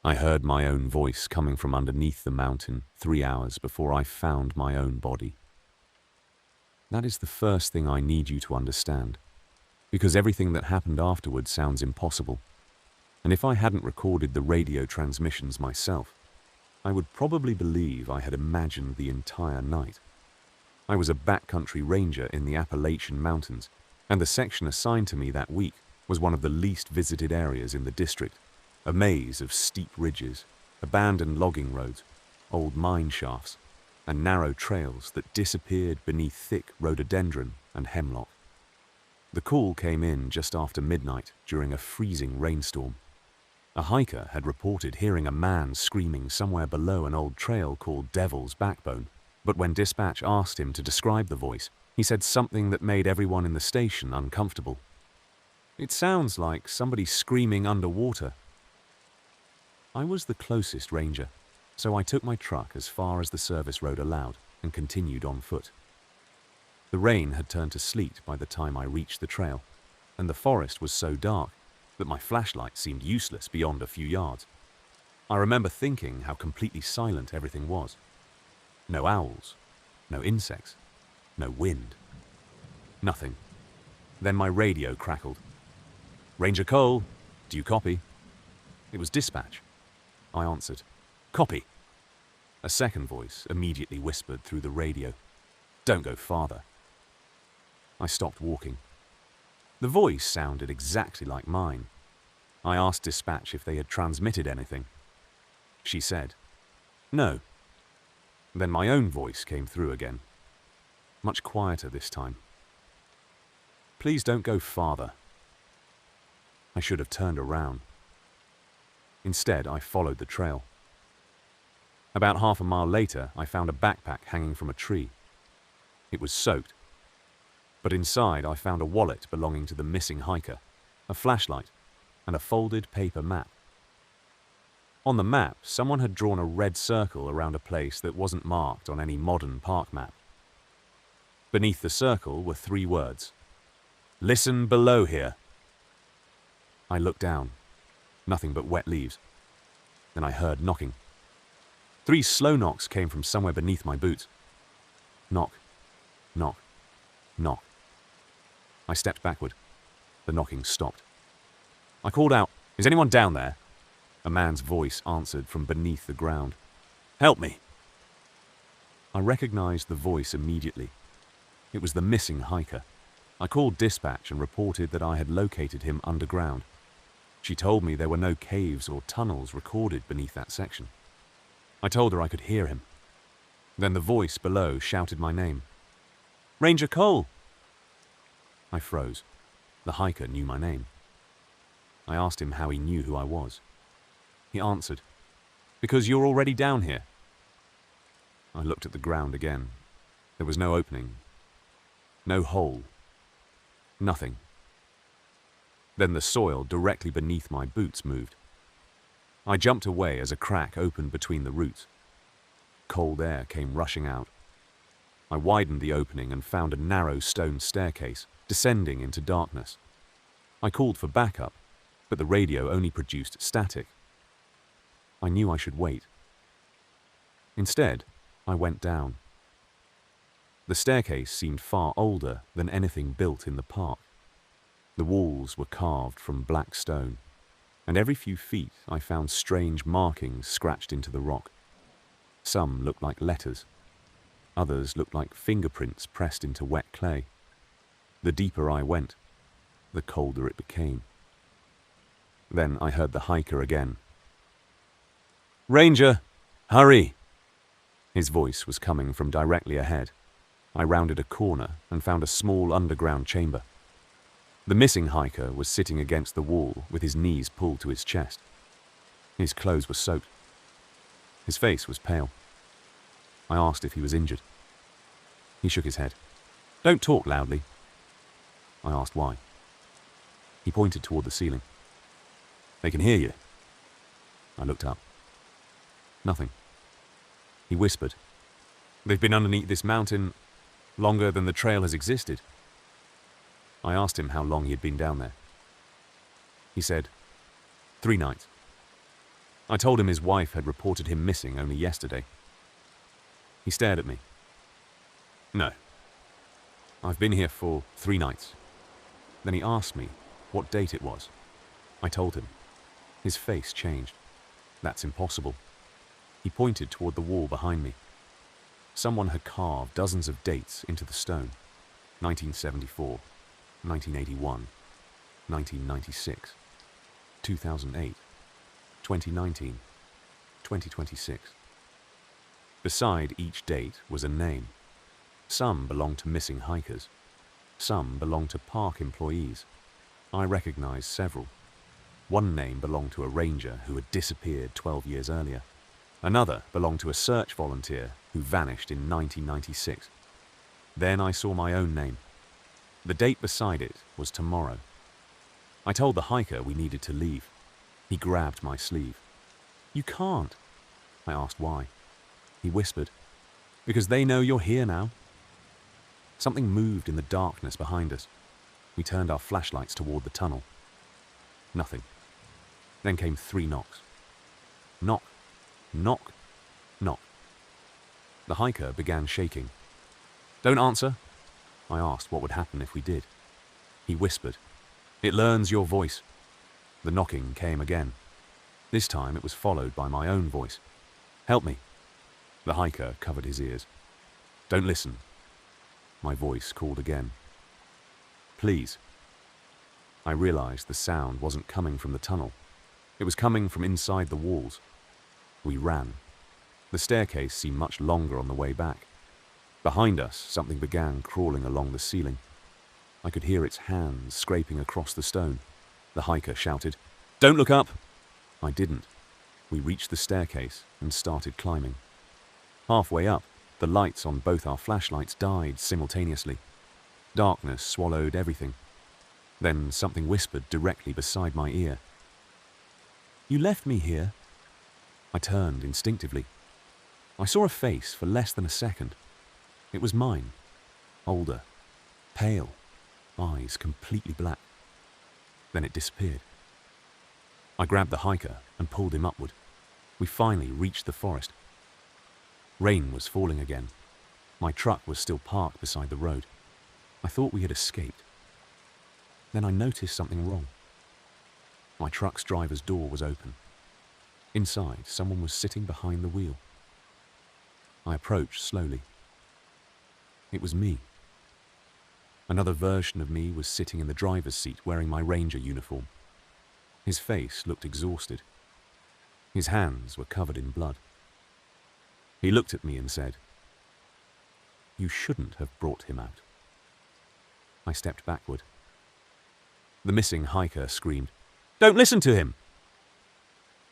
I heard my own voice coming from underneath the mountain 3 hours before I found my own body. That is the first thing I need you to understand, because everything that happened afterwards sounds impossible. And if I hadn't recorded the radio transmissions myself, I would probably believe I had imagined the entire night. I was a backcountry ranger in the Appalachian Mountains, and the section assigned to me that week was one of the least visited areas in the district, a maze of steep ridges, abandoned logging roads, old mine shafts, and narrow trails that disappeared beneath thick rhododendron and hemlock. The call came in just after midnight during a freezing rainstorm. A hiker had reported hearing a man screaming somewhere below an old trail called Devil's Backbone, but when dispatch asked him to describe the voice, he said something that made everyone in the station uncomfortable. "It sounds like somebody screaming underwater." I was the closest ranger, so I took my truck as far as the service road allowed and continued on foot. The rain had turned to sleet by the time I reached the trail, and the forest was so dark that my flashlight seemed useless beyond a few yards. I remember thinking how completely silent everything was. No owls, no insects, no wind. Nothing. Then my radio crackled. "Ranger Cole, do you copy?" It was dispatch. I answered, "Copy." A second voice immediately whispered through the radio, "Don't go farther." I stopped walking. The voice sounded exactly like mine. I asked dispatch if they had transmitted anything. She said, "No." Then my own voice came through again, much quieter this time. "Please don't go farther." I should have turned around. Instead, I followed the trail. About half a mile later, I found a backpack hanging from a tree. It was soaked, but inside I found a wallet belonging to the missing hiker, a flashlight, and a folded paper map. On the map, someone had drawn a red circle around a place that wasn't marked on any modern park map. Beneath the circle were 3 words: "Listen below here." I looked down. Nothing but wet leaves. Then I heard knocking. 3 slow knocks came from somewhere beneath my boots. Knock, knock, knock. I stepped backward. The knocking stopped. I called out, "Is anyone down there?" A man's voice answered from beneath the ground. "Help me." I recognized the voice immediately. It was the missing hiker. I called dispatch and reported that I had located him underground. She told me there were no caves or tunnels recorded beneath that section. I told her I could hear him. Then the voice below shouted my name. "Ranger Cole!" I froze. The hiker knew my name. I asked him how he knew who I was. He answered, "Because you're already down here." I looked at the ground again. There was no opening, no hole, nothing. Then the soil directly beneath my boots moved. I jumped away as a crack opened between the roots. Cold air came rushing out. I widened the opening and found a narrow stone staircase descending into darkness. I called for backup, but the radio only produced static. I knew I should wait. Instead, I went down. The staircase seemed far older than anything built in the park. The walls were carved from black stone, and every few feet I found strange markings scratched into the rock. Some looked like letters. Others looked like fingerprints pressed into wet clay. The deeper I went, the colder it became. Then I heard the hiker again. "Ranger, hurry!" His voice was coming from directly ahead. I rounded a corner and found a small underground chamber. The missing hiker was sitting against the wall with his knees pulled to his chest. His clothes were soaked. His face was pale. I asked if he was injured. He shook his head. "Don't talk loudly." I asked why. He pointed toward the ceiling. "They can hear you." I looked up. Nothing. He whispered, "They've been underneath this mountain longer than the trail has existed." I asked him how long he had been down there. He said, 3 nights. I told him his wife had reported him missing only yesterday. He stared at me. No. I've been here for 3 nights. Then he asked me what date it was. I told him. His face changed. That's impossible. He pointed toward the wall behind me. Someone had carved dozens of dates into the stone. 1974, 1981, 1996, 2008, 2019, 2026. Beside each date was a name. Some belonged to missing hikers. Some belonged to park employees. I recognized several. One name belonged to a ranger who had disappeared 12 years earlier. Another belonged to a search volunteer who vanished in 1996. Then I saw my own name. The date beside it was tomorrow. I told the hiker we needed to leave. He grabbed my sleeve. You can't. I asked why. He whispered, because they know you're here now. Something moved in the darkness behind us. We turned our flashlights toward the tunnel. Nothing. Then came 3 knocks. Knock, knock, knock. The hiker began shaking. Don't answer. I asked what would happen if we did. He whispered, it learns your voice. The knocking came again. This time it was followed by my own voice. Help me. The hiker covered his ears. Don't listen. My voice called again. Please. I realized the sound wasn't coming from the tunnel. It was coming from inside the walls. We ran. The staircase seemed much longer on the way back. Behind us, something began crawling along the ceiling. I could hear its hands scraping across the stone. The hiker shouted, Don't look up! I didn't. We reached the staircase and started climbing. Halfway up, the lights on both our flashlights died simultaneously. Darkness swallowed everything. Then something whispered directly beside my ear. You left me here. I turned instinctively. I saw a face for less than a second. It was mine. Older. Pale. Eyes completely black. Then it disappeared. I grabbed the hiker and pulled him upward. We finally reached the forest. Rain was falling again. My truck was still parked beside the road. I thought we had escaped. Then I noticed something wrong. My truck's driver's door was open. Inside, someone was sitting behind the wheel. I approached slowly. It was me. Another version of me was sitting in the driver's seat wearing my ranger uniform. His face looked exhausted. His hands were covered in blood. He looked at me and said, You shouldn't have brought him out. I stepped backward. The missing hiker screamed, Don't listen to him!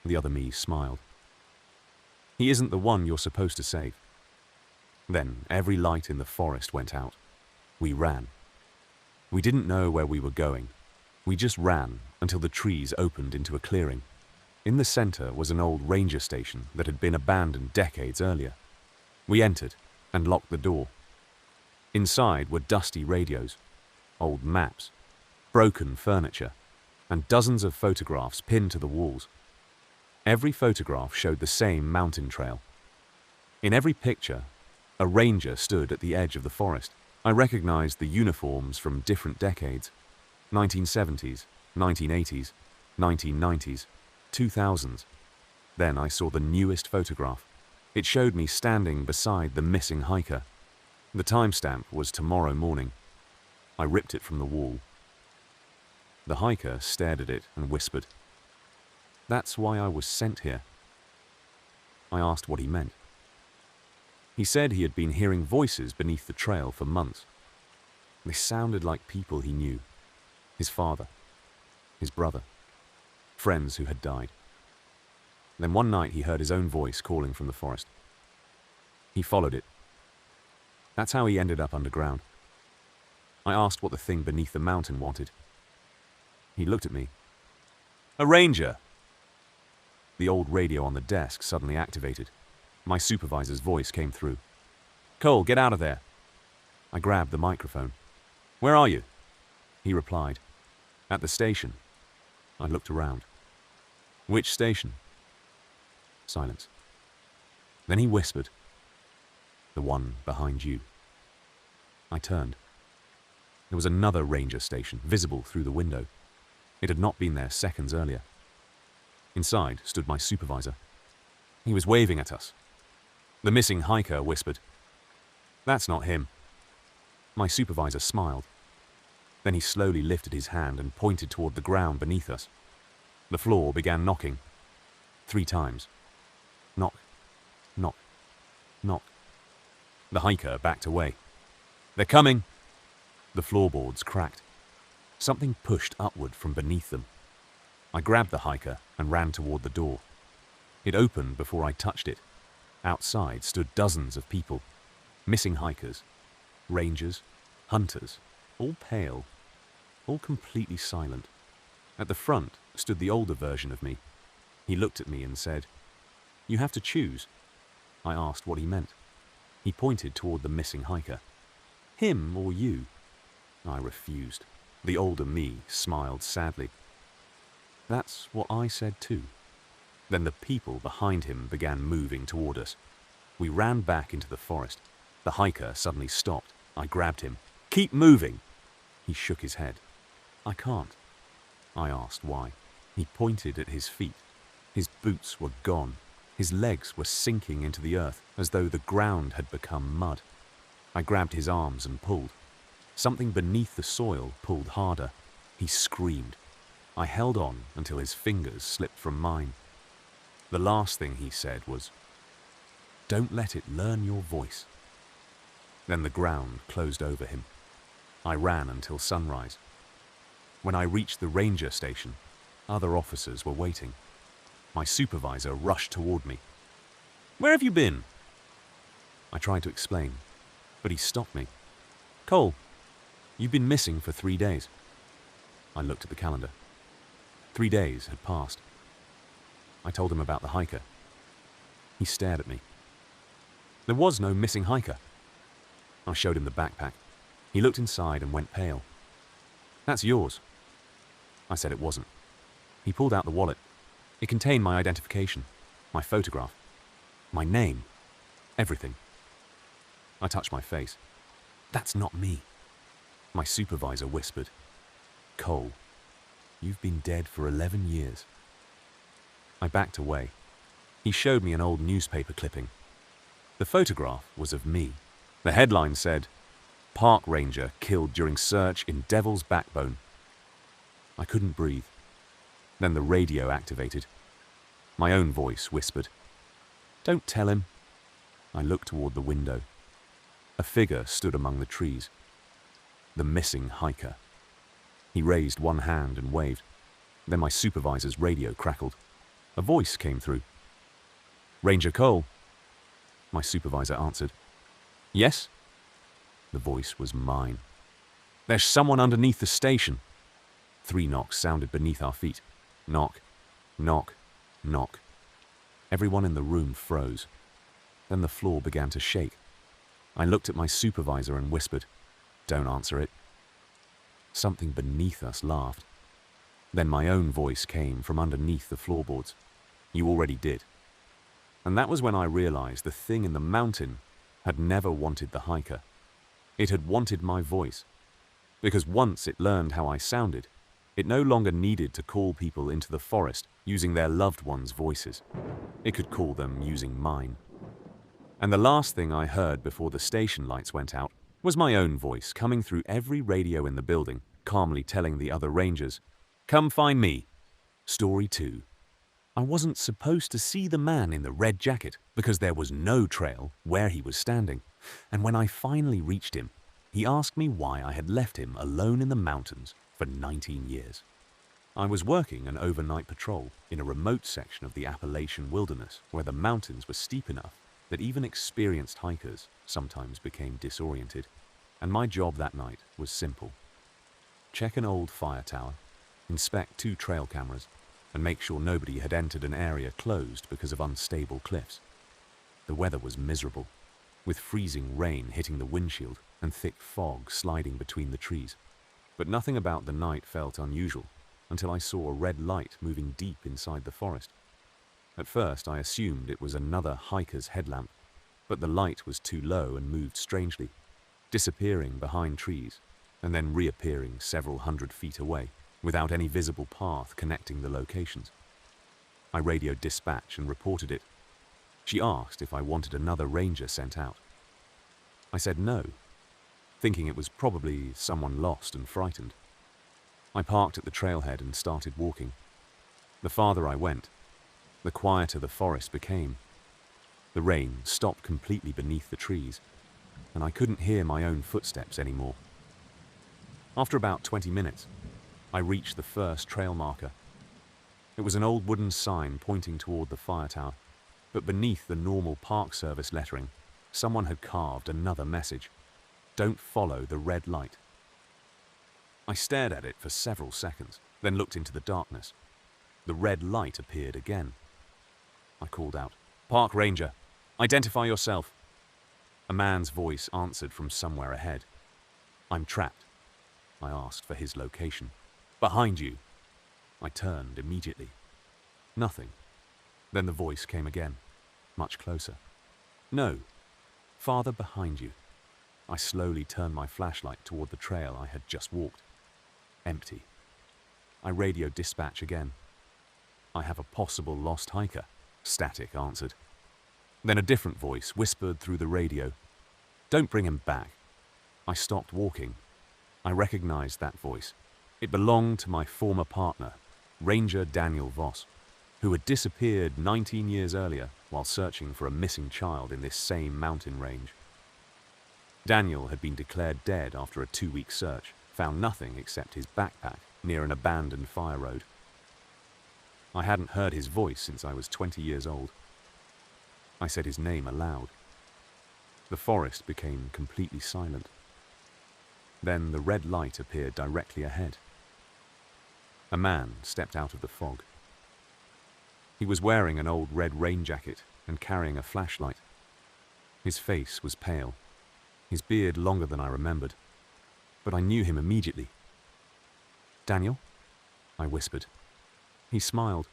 The other me smiled. He isn't the one you're supposed to save. Then every light in the forest went out. We ran. We didn't know where we were going. We just ran until the trees opened into a clearing. In the center was an old ranger station that had been abandoned decades earlier. We entered and locked the door. Inside were dusty radios, old maps, broken furniture, and dozens of photographs pinned to the walls. Every photograph showed the same mountain trail. In every picture, a ranger stood at the edge of the forest. I recognized the uniforms from different decades: 1970s, 1980s, 1990s, 2000s. Then I saw the newest photograph. It showed me standing beside the missing hiker. The timestamp was tomorrow morning. I ripped it from the wall. The hiker stared at it and whispered, That's why I was sent here. I asked what he meant. He said he had been hearing voices beneath the trail for months. They sounded like people he knew. His father, his brother, friends who had died. Then one night he heard his own voice calling from the forest. He followed it. That's how he ended up underground. I asked what the thing beneath the mountain wanted. He looked at me. A ranger! The old radio on the desk suddenly activated. My supervisor's voice came through. Cole, get out of there. I grabbed the microphone. Where are you? He replied. At the station. I looked around. Which station? Silence. Then he whispered, "The one behind you." I turned. There was another ranger station visible through the window. It had not been there seconds earlier. Inside stood my supervisor. He was waving at us. The missing hiker whispered, "That's not him." My supervisor smiled. Then he slowly lifted his hand and pointed toward the ground beneath us. The floor began knocking. 3 times. Knock, knock, knock. The hiker backed away. "They're coming!" The floorboards cracked. Something pushed upward from beneath them. I grabbed the hiker and ran toward the door. It opened before I touched it. Outside stood dozens of people. Missing hikers, rangers, hunters, all pale, all completely silent. At the front stood the older version of me. He looked at me and said, "You have to choose." I asked what he meant. He pointed toward the missing hiker. "Him or you?" I refused. The older me smiled sadly. That's what I said too. Then the people behind him began moving toward us. We ran back into the forest. The hiker suddenly stopped. I grabbed him. "Keep moving!" He shook his head. "I can't." I asked why. He pointed at his feet. His boots were gone. His legs were sinking into the earth as though the ground had become mud. I grabbed his arms and pulled. Something beneath the soil pulled harder. He screamed. I held on until his fingers slipped from mine. The last thing he said was, "Don't let it learn your voice." Then the ground closed over him. I ran until sunrise. When I reached the ranger station, other officers were waiting. My supervisor rushed toward me. "Where have you been?" I tried to explain, but he stopped me. "Cole, you've been missing for 3 days." I looked at the calendar. 3 days had passed. I told him about the hiker. He stared at me. There was no missing hiker. I showed him the backpack. He looked inside and went pale. "That's yours." I said it wasn't. He pulled out the wallet. It contained my identification, my photograph, my name, everything. I touched my face. "That's not me." My supervisor whispered, "Cole, you've been dead for 11 years." I backed away. He showed me an old newspaper clipping. The photograph was of me. The headline said, "Park Ranger killed during search in Devil's Backbone." I couldn't breathe. Then the radio activated. My own voice whispered, "Don't tell him." I looked toward the window. A figure stood among the trees. The missing hiker. He raised one hand and waved. Then my supervisor's radio crackled. A voice came through. "Ranger Cole." My supervisor answered. "Yes?" The voice was mine. "There's someone underneath the station." 3 knocks sounded beneath our feet. Knock, knock, knock. Everyone in the room froze. Then the floor began to shake. I looked at my supervisor and whispered, "Don't answer it." Something beneath us laughed. Then my own voice came from underneath the floorboards. "You already did." And that was when I realized the thing in the mountain had never wanted the hiker. It had wanted my voice. Because once it learned how I sounded, it no longer needed to call people into the forest using their loved ones' voices. It could call them using mine. And the last thing I heard before the station lights went out was my own voice coming through every radio in the building, calmly telling the other rangers, "Come find me." Story 2. I wasn't supposed to see the man in the red jacket because there was no trail where he was standing. And when I finally reached him, he asked me why I had left him alone in the mountains for 19 years. I was working an overnight patrol in a remote section of the Appalachian wilderness where the mountains were steep enough that even experienced hikers sometimes became disoriented. And my job that night was simple. Check an old fire tower, inspect 2 trail cameras, and make sure nobody had entered an area closed because of unstable cliffs. The weather was miserable, with freezing rain hitting the windshield and thick fog sliding between the trees. But nothing about the night felt unusual until I saw a red light moving deep inside the forest. At first, I assumed it was another hiker's headlamp, but the light was too low and moved strangely, disappearing behind trees and then reappearing several hundred feet away without any visible path connecting the locations. I radioed dispatch and reported it. She asked if I wanted another ranger sent out. I said no, thinking it was probably someone lost and frightened. I parked at the trailhead and started walking. The farther I went, the quieter the forest became. The rain stopped completely beneath the trees, and I couldn't hear my own footsteps anymore. After about 20 minutes, I reached the first trail marker. It was an old wooden sign pointing toward the fire tower, but beneath the normal Park Service lettering, someone had carved another message: "Don't follow the red light." I stared at it for several seconds, then looked into the darkness. The red light appeared again. I called out, "Park Ranger, identify yourself." A man's voice answered from somewhere ahead. "I'm trapped." I asked for his location. "Behind you." I turned immediately. Nothing. Then the voice came again, much closer. "No, farther behind you." I slowly turned my flashlight toward the trail I had just walked. Empty. I radioed dispatch again. "I have a possible lost hiker," static answered. Then a different voice whispered through the radio, "Don't bring him back." I stopped walking. I recognized that voice. It belonged to my former partner, Ranger Daniel Voss, who had disappeared 19 years earlier while searching for a missing child in this same mountain range. Daniel had been declared dead after a 2-week search, found nothing except his backpack near an abandoned fire road. I hadn't heard his voice since I was 20 years old. I said his name aloud. The forest became completely silent. Then the red light appeared directly ahead. A man stepped out of the fog. He was wearing an old red rain jacket and carrying a flashlight. His face was pale, his beard longer than I remembered, but I knew him immediately. "Daniel?" I whispered. He smiled.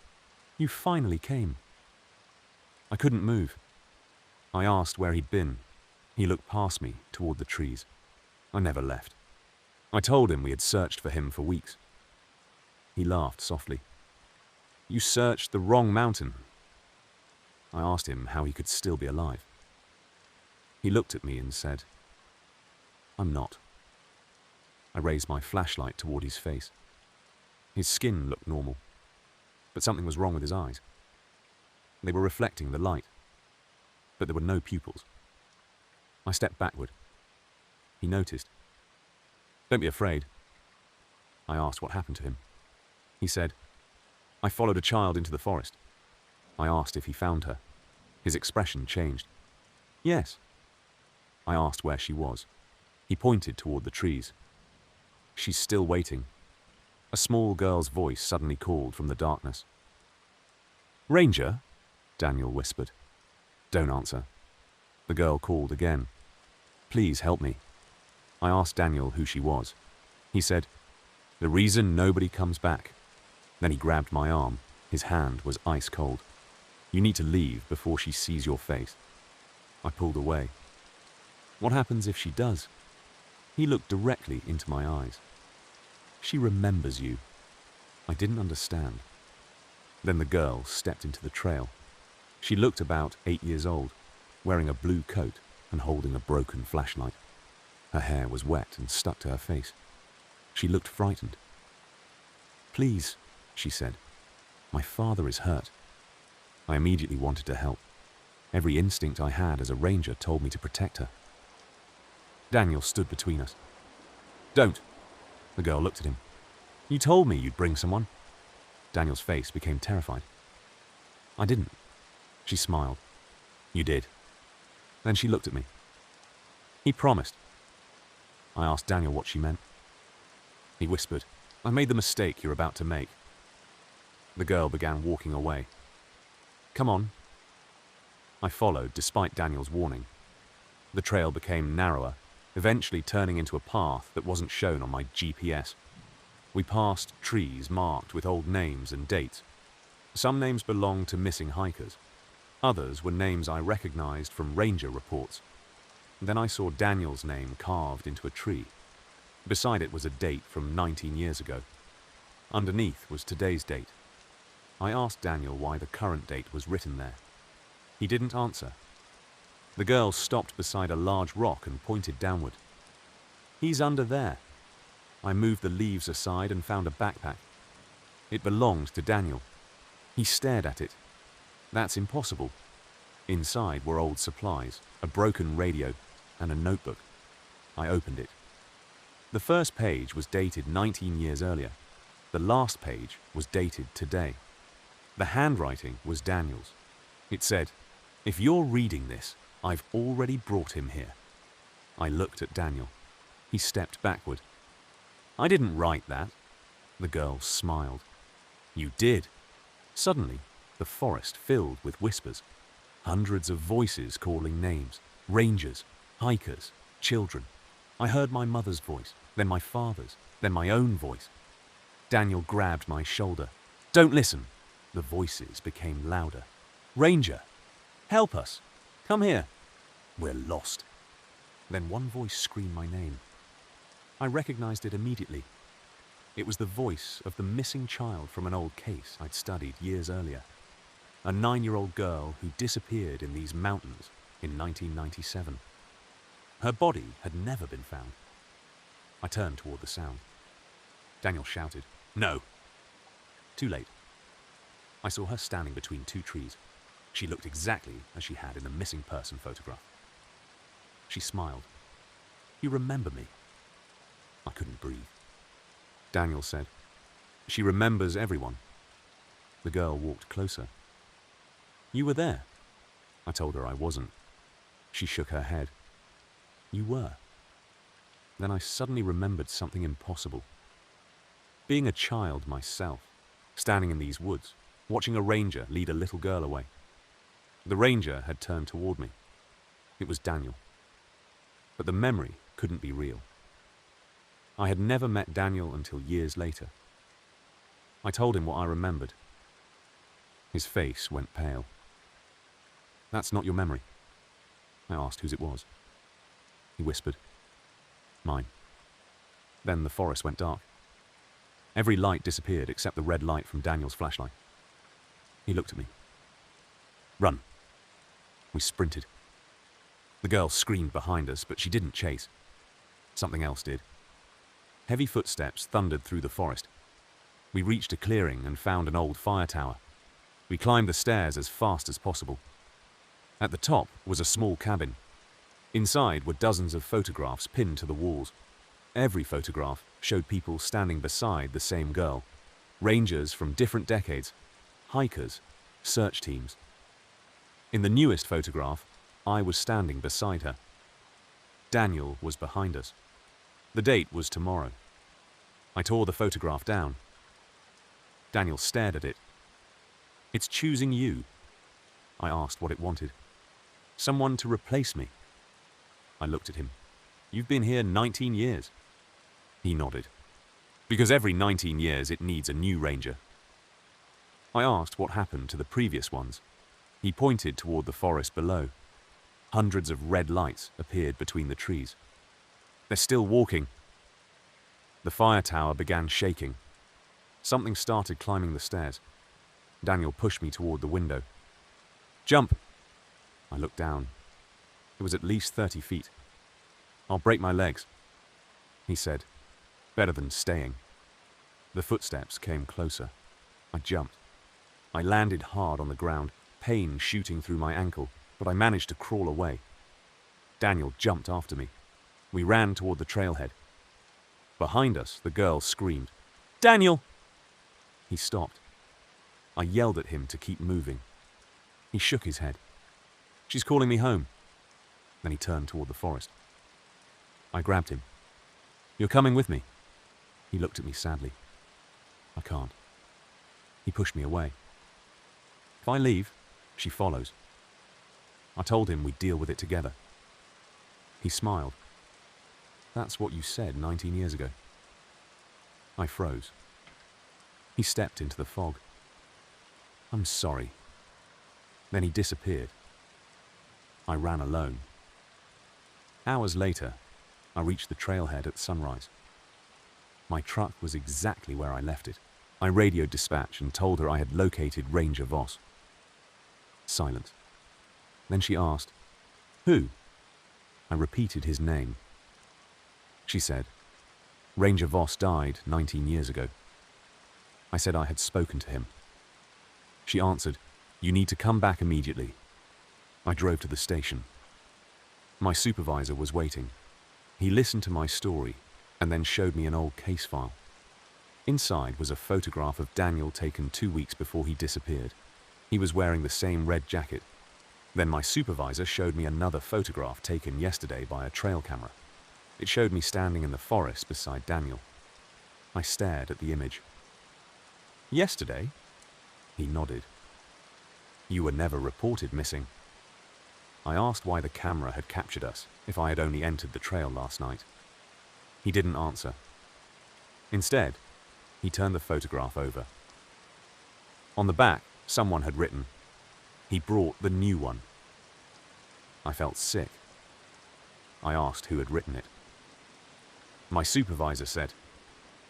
"You finally came." I couldn't move. I asked where he'd been. He looked past me, toward the trees. I never left. I told him we had searched for him for weeks. He laughed softly. "You searched the wrong mountain." I asked him how he could still be alive. He looked at me and said, "I'm not." I raised my flashlight toward his face. His skin looked normal, but something was wrong with his eyes. They were reflecting the light, but there were no pupils. I stepped backward. He noticed. "Don't be afraid." I asked what happened to him. He said, "I followed a child into the forest." I asked if he found her. His expression changed. "Yes." I asked where she was. He pointed toward the trees. "She's still waiting." A small girl's voice suddenly called from the darkness. "Ranger?" Daniel whispered. "Don't answer." The girl called again. "Please help me." I asked Daniel who she was. He said, "The reason nobody comes back." Then he grabbed my arm. His hand was ice cold. "You need to leave before she sees your face." I pulled away. "What happens if she does?" He looked directly into my eyes. "She remembers you." I didn't understand. Then the girl stepped into the trail. She looked about 8 years old, wearing a blue coat and holding a broken flashlight. Her hair was wet and stuck to her face. She looked frightened. "Please," she said. "My father is hurt." I immediately wanted to help. Every instinct I had as a ranger told me to protect her. Daniel stood between us. "Don't." The girl looked at him. "You told me you'd bring someone." Daniel's face became terrified. "I didn't." She smiled. "You did." Then she looked at me. "He promised." I asked Daniel what she meant. He whispered, "I made the mistake you're about to make." The girl began walking away. "Come on." I followed despite Daniel's warning. The trail became narrower, eventually turning into a path that wasn't shown on my GPS. We passed trees marked with old names and dates. Some names belonged to missing hikers. Others were names I recognized from ranger reports. Then I saw Daniel's name carved into a tree. Beside it was a date from 19 years ago. Underneath was today's date. I asked Daniel why the current date was written there. He didn't answer. The girl stopped beside a large rock and pointed downward. "He's under there." I moved the leaves aside and found a backpack. It belonged to Daniel. He stared at it. "That's impossible." Inside were old supplies, a broken radio, and a notebook. I opened it. The first page was dated 19 years earlier. The last page was dated today. The handwriting was Daniel's. It said, "If you're reading this, I've already brought him here." I looked at Daniel. He stepped backward. "I didn't write that." The girl smiled. "You did." Suddenly, the forest filled with whispers. Hundreds of voices calling names. Rangers, hikers, children. I heard my mother's voice, then my father's, then my own voice. Daniel grabbed my shoulder. "Don't listen." The voices became louder. "Ranger, help us. Come here. We're lost." Then one voice screamed my name. I recognized it immediately. It was the voice of the missing child from an old case I'd studied years earlier. A 9-year-old girl who disappeared in these mountains in 1997. Her body had never been found. I turned toward the sound. Daniel shouted, "No!" Too late. I saw her standing between two trees. She looked exactly as she had in the missing person photograph. She smiled. "You remember me?" I couldn't breathe. Daniel said, "She remembers everyone." The girl walked closer. "You were there." I told her I wasn't. She shook her head. "You were." Then I suddenly remembered something impossible. Being a child myself, standing in these woods, watching a ranger lead a little girl away. The ranger had turned toward me. It was Daniel. But the memory couldn't be real. I had never met Daniel until years later. I told him what I remembered. His face went pale. "That's not your memory." I asked whose it was. He whispered, "Mine." Then the forest went dark. Every light disappeared except the red light from Daniel's flashlight. He looked at me. "Run." We sprinted. The girl screamed behind us, but she didn't chase. Something else did. Heavy footsteps thundered through the forest. We reached a clearing and found an old fire tower. We climbed the stairs as fast as possible. At the top was a small cabin. Inside were dozens of photographs pinned to the walls. Every photograph showed people standing beside the same girl. Rangers from different decades, hikers, search teams. In the newest photograph, I was standing beside her. Daniel was behind us. The date was tomorrow. I tore the photograph down. Daniel stared at it. "It's choosing you." I asked what it wanted. "Someone to replace me." I looked at him. "You've been here 19 years. He nodded. "Because every 19 years it needs a new ranger." I asked what happened to the previous ones. He pointed toward the forest below. Hundreds of red lights appeared between the trees. "They're still walking." The fire tower began shaking. Something started climbing the stairs. Daniel pushed me toward the window. "Jump!" I looked down. It was at least 30 feet. "I'll break my legs," he said. "Better than staying." The footsteps came closer. I jumped. I landed hard on the ground, pain shooting through my ankle, but I managed to crawl away. Daniel jumped after me. We ran toward the trailhead. Behind us, the girl screamed, "Daniel!" He stopped. I yelled at him to keep moving. He shook his head. "She's calling me home." Then he turned toward the forest. I grabbed him. "You're coming with me." He looked at me sadly. "I can't." He pushed me away. "If I leave, she follows." I told him we'd deal with it together. He smiled. "That's what you said 19 years ago." I froze. He stepped into the fog. I'm sorry. Then he disappeared. I ran alone. Hours later, I reached the trailhead at sunrise. My truck was exactly where I left it. I radioed dispatch and told her I had located Ranger Voss. Silence. Then she asked, "Who?" I repeated his name. She said, "Ranger Voss died 19 years ago." I said I had spoken to him. She answered, "You need to come back immediately." I drove to the station. My supervisor was waiting. He listened to my story and then showed me an old case file. Inside was a photograph of Daniel taken 2 weeks before he disappeared. He was wearing the same red jacket. Then my supervisor showed me another photograph taken yesterday by a trail camera. It showed me standing in the forest beside Daniel. I stared at the image. "Yesterday?" He nodded. "You were never reported missing." I asked why the camera had captured us if I had only entered the trail last night. He didn't answer. Instead, he turned the photograph over. On the back, someone had written, "He brought the new one." I felt sick. I asked who had written it. My supervisor said,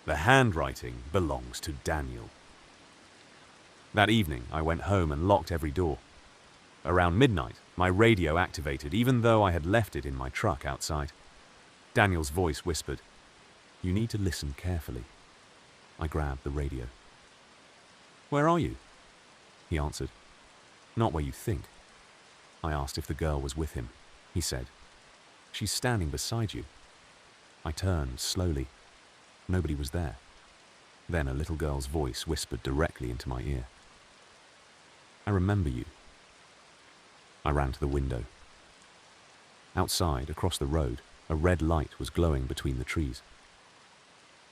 "The handwriting belongs to Daniel." That evening, I went home and locked every door. Around midnight, my radio activated even though I had left it in my truck outside. Daniel's voice whispered, "You need to listen carefully." I grabbed the radio. "Where are you?" He answered, "Not where you think." I asked if the girl was with him. He said, "She's standing beside you." I turned slowly. Nobody was there. Then a little girl's voice whispered directly into my ear, "I remember you." I ran to the window. Outside, across the road, a red light was glowing between the trees.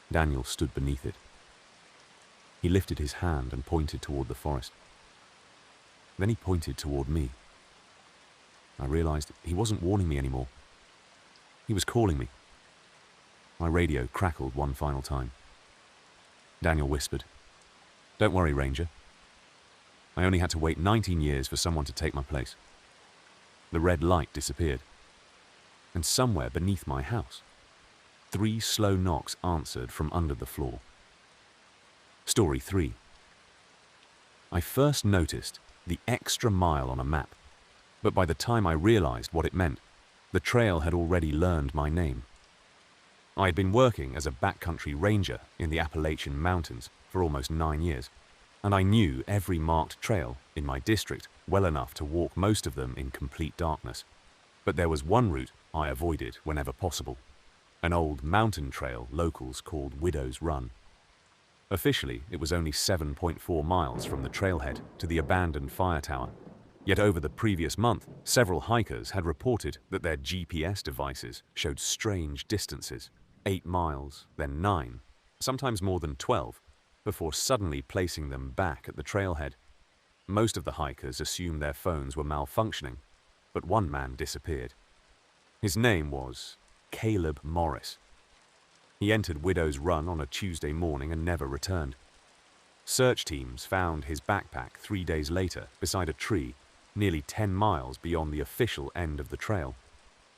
Daniel stood beneath it. He lifted his hand and pointed toward the forest. Then he pointed toward me. I realized he wasn't warning me anymore. He was calling me. My radio crackled one final time. Daniel whispered, "Don't worry, Ranger. I only had to wait 19 years for someone to take my place." The red light disappeared. And somewhere beneath my house, 3 slow knocks answered from under the floor. Story 3. I first noticed the extra mile on a map, but by the time I realized what it meant, the trail had already learned my name. I had been working as a backcountry ranger in the Appalachian Mountains for almost 9 years, and I knew every marked trail in my district well enough to walk most of them in complete darkness. But there was one route I avoided whenever possible, an old mountain trail locals called Widow's Run. Officially, it was only 7.4 miles from the trailhead to the abandoned fire tower. Yet over the previous month, several hikers had reported that their GPS devices showed strange distances, 8 miles, then 9, sometimes more than 12, before suddenly placing them back at the trailhead. Most of the hikers assumed their phones were malfunctioning, but one man disappeared. His name was Caleb Morris. He entered Widow's Run on a Tuesday morning and never returned. Search teams found his backpack 3 days later beside a tree, nearly 10 miles beyond the official end of the trail.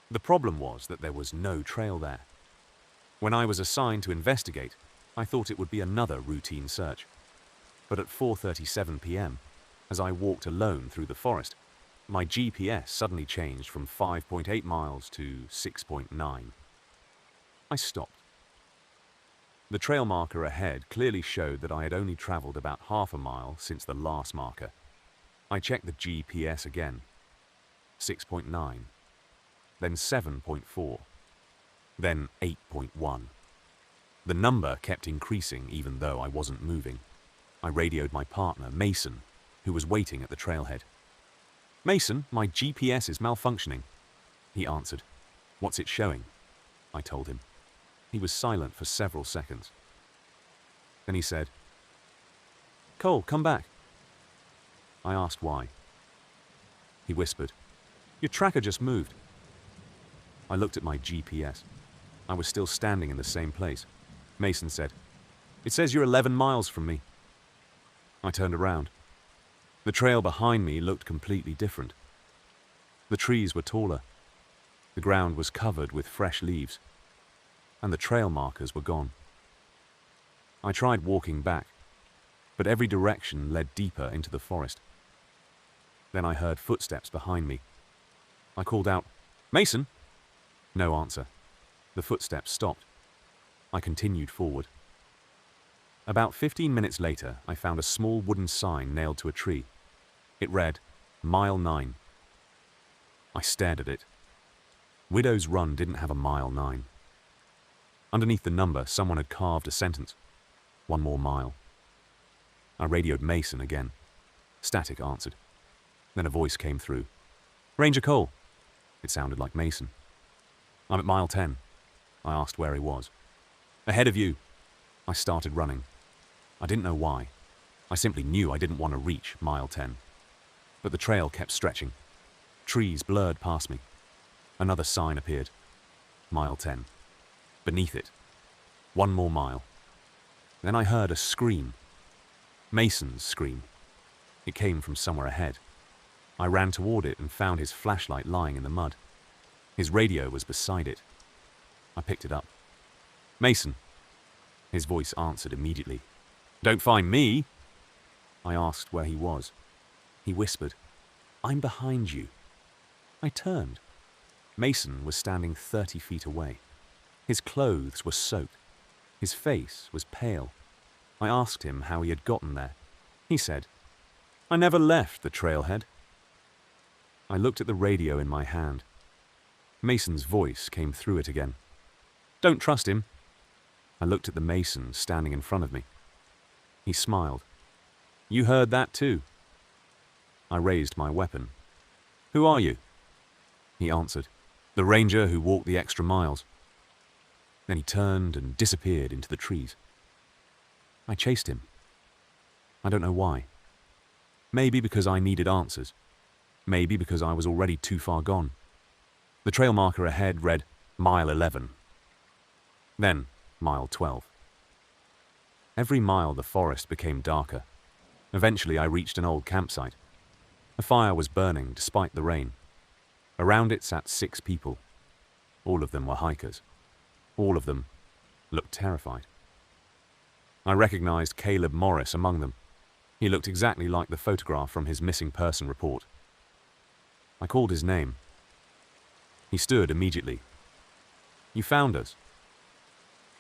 The problem was that there was no trail there. When I was assigned to investigate, I thought it would be another routine search. But at 4:37 p.m., as I walked alone through the forest, my GPS suddenly changed from 5.8 miles to 6.9. I stopped. The trail marker ahead clearly showed that I had only traveled about half a mile since the last marker. I checked the GPS again. 6.9. Then 7.4. Then 8.1. The number kept increasing even though I wasn't moving. I radioed my partner, Mason, who was waiting at the trailhead. "Mason, my GPS is malfunctioning," he answered. "What's it showing?" I told him. He was silent for several seconds. Then he said, "Cole, come back." I asked why. He whispered, "Your tracker just moved." I looked at my GPS. I was still standing in the same place. Mason said, "It says you're 11 miles from me." I turned around. The trail behind me looked completely different. The trees were taller. The ground was covered with fresh leaves, and the trail markers were gone. I tried walking back, but every direction led deeper into the forest. Then I heard footsteps behind me. I called out, "Mason!" No answer. The footsteps stopped. I continued forward. About 15 minutes later, I found a small wooden sign nailed to a tree. It read, Mile 9. I stared at it. Widow's Run didn't have a Mile 9. Underneath the number, someone had carved a sentence. 1 more mile. I radioed Mason again. Static answered. Then a voice came through. "Ranger Cole." It sounded like Mason. "I'm at Mile 10. I asked where he was. "Ahead of you." I started running. I didn't know why. I simply knew I didn't want to reach Mile 10. But the trail kept stretching. Trees blurred past me. Another sign appeared. Mile 10. Beneath it, 1 more mile. Then I heard a scream. Mason's scream. It came from somewhere ahead. I ran toward it and found his flashlight lying in the mud. His radio was beside it. I picked it up. "Mason." His voice answered immediately. "Don't find me." I asked where he was. He whispered, "I'm behind you." I turned. Mason was standing 30 feet away. His clothes were soaked. His face was pale. I asked him how he had gotten there. He said, "I never left the trailhead." I looked at the radio in my hand. Mason's voice came through it again. "Don't trust him." I looked at the Mason standing in front of me. He smiled. "You heard that too." I raised my weapon. "Who are you?" He answered, "The ranger who walked the extra miles." Then he turned and disappeared into the trees. I chased him. I don't know why. Maybe because I needed answers. Maybe because I was already too far gone. The trail marker ahead read Mile 11. Then Mile 12. Every mile the forest became darker. Eventually I reached an old campsite. A fire was burning despite the rain. Around it sat 6 people. All of them were hikers. All of them looked terrified. I recognized Caleb Morris among them. He looked exactly like the photograph from his missing person report. I called his name. He stood immediately. "You found us?"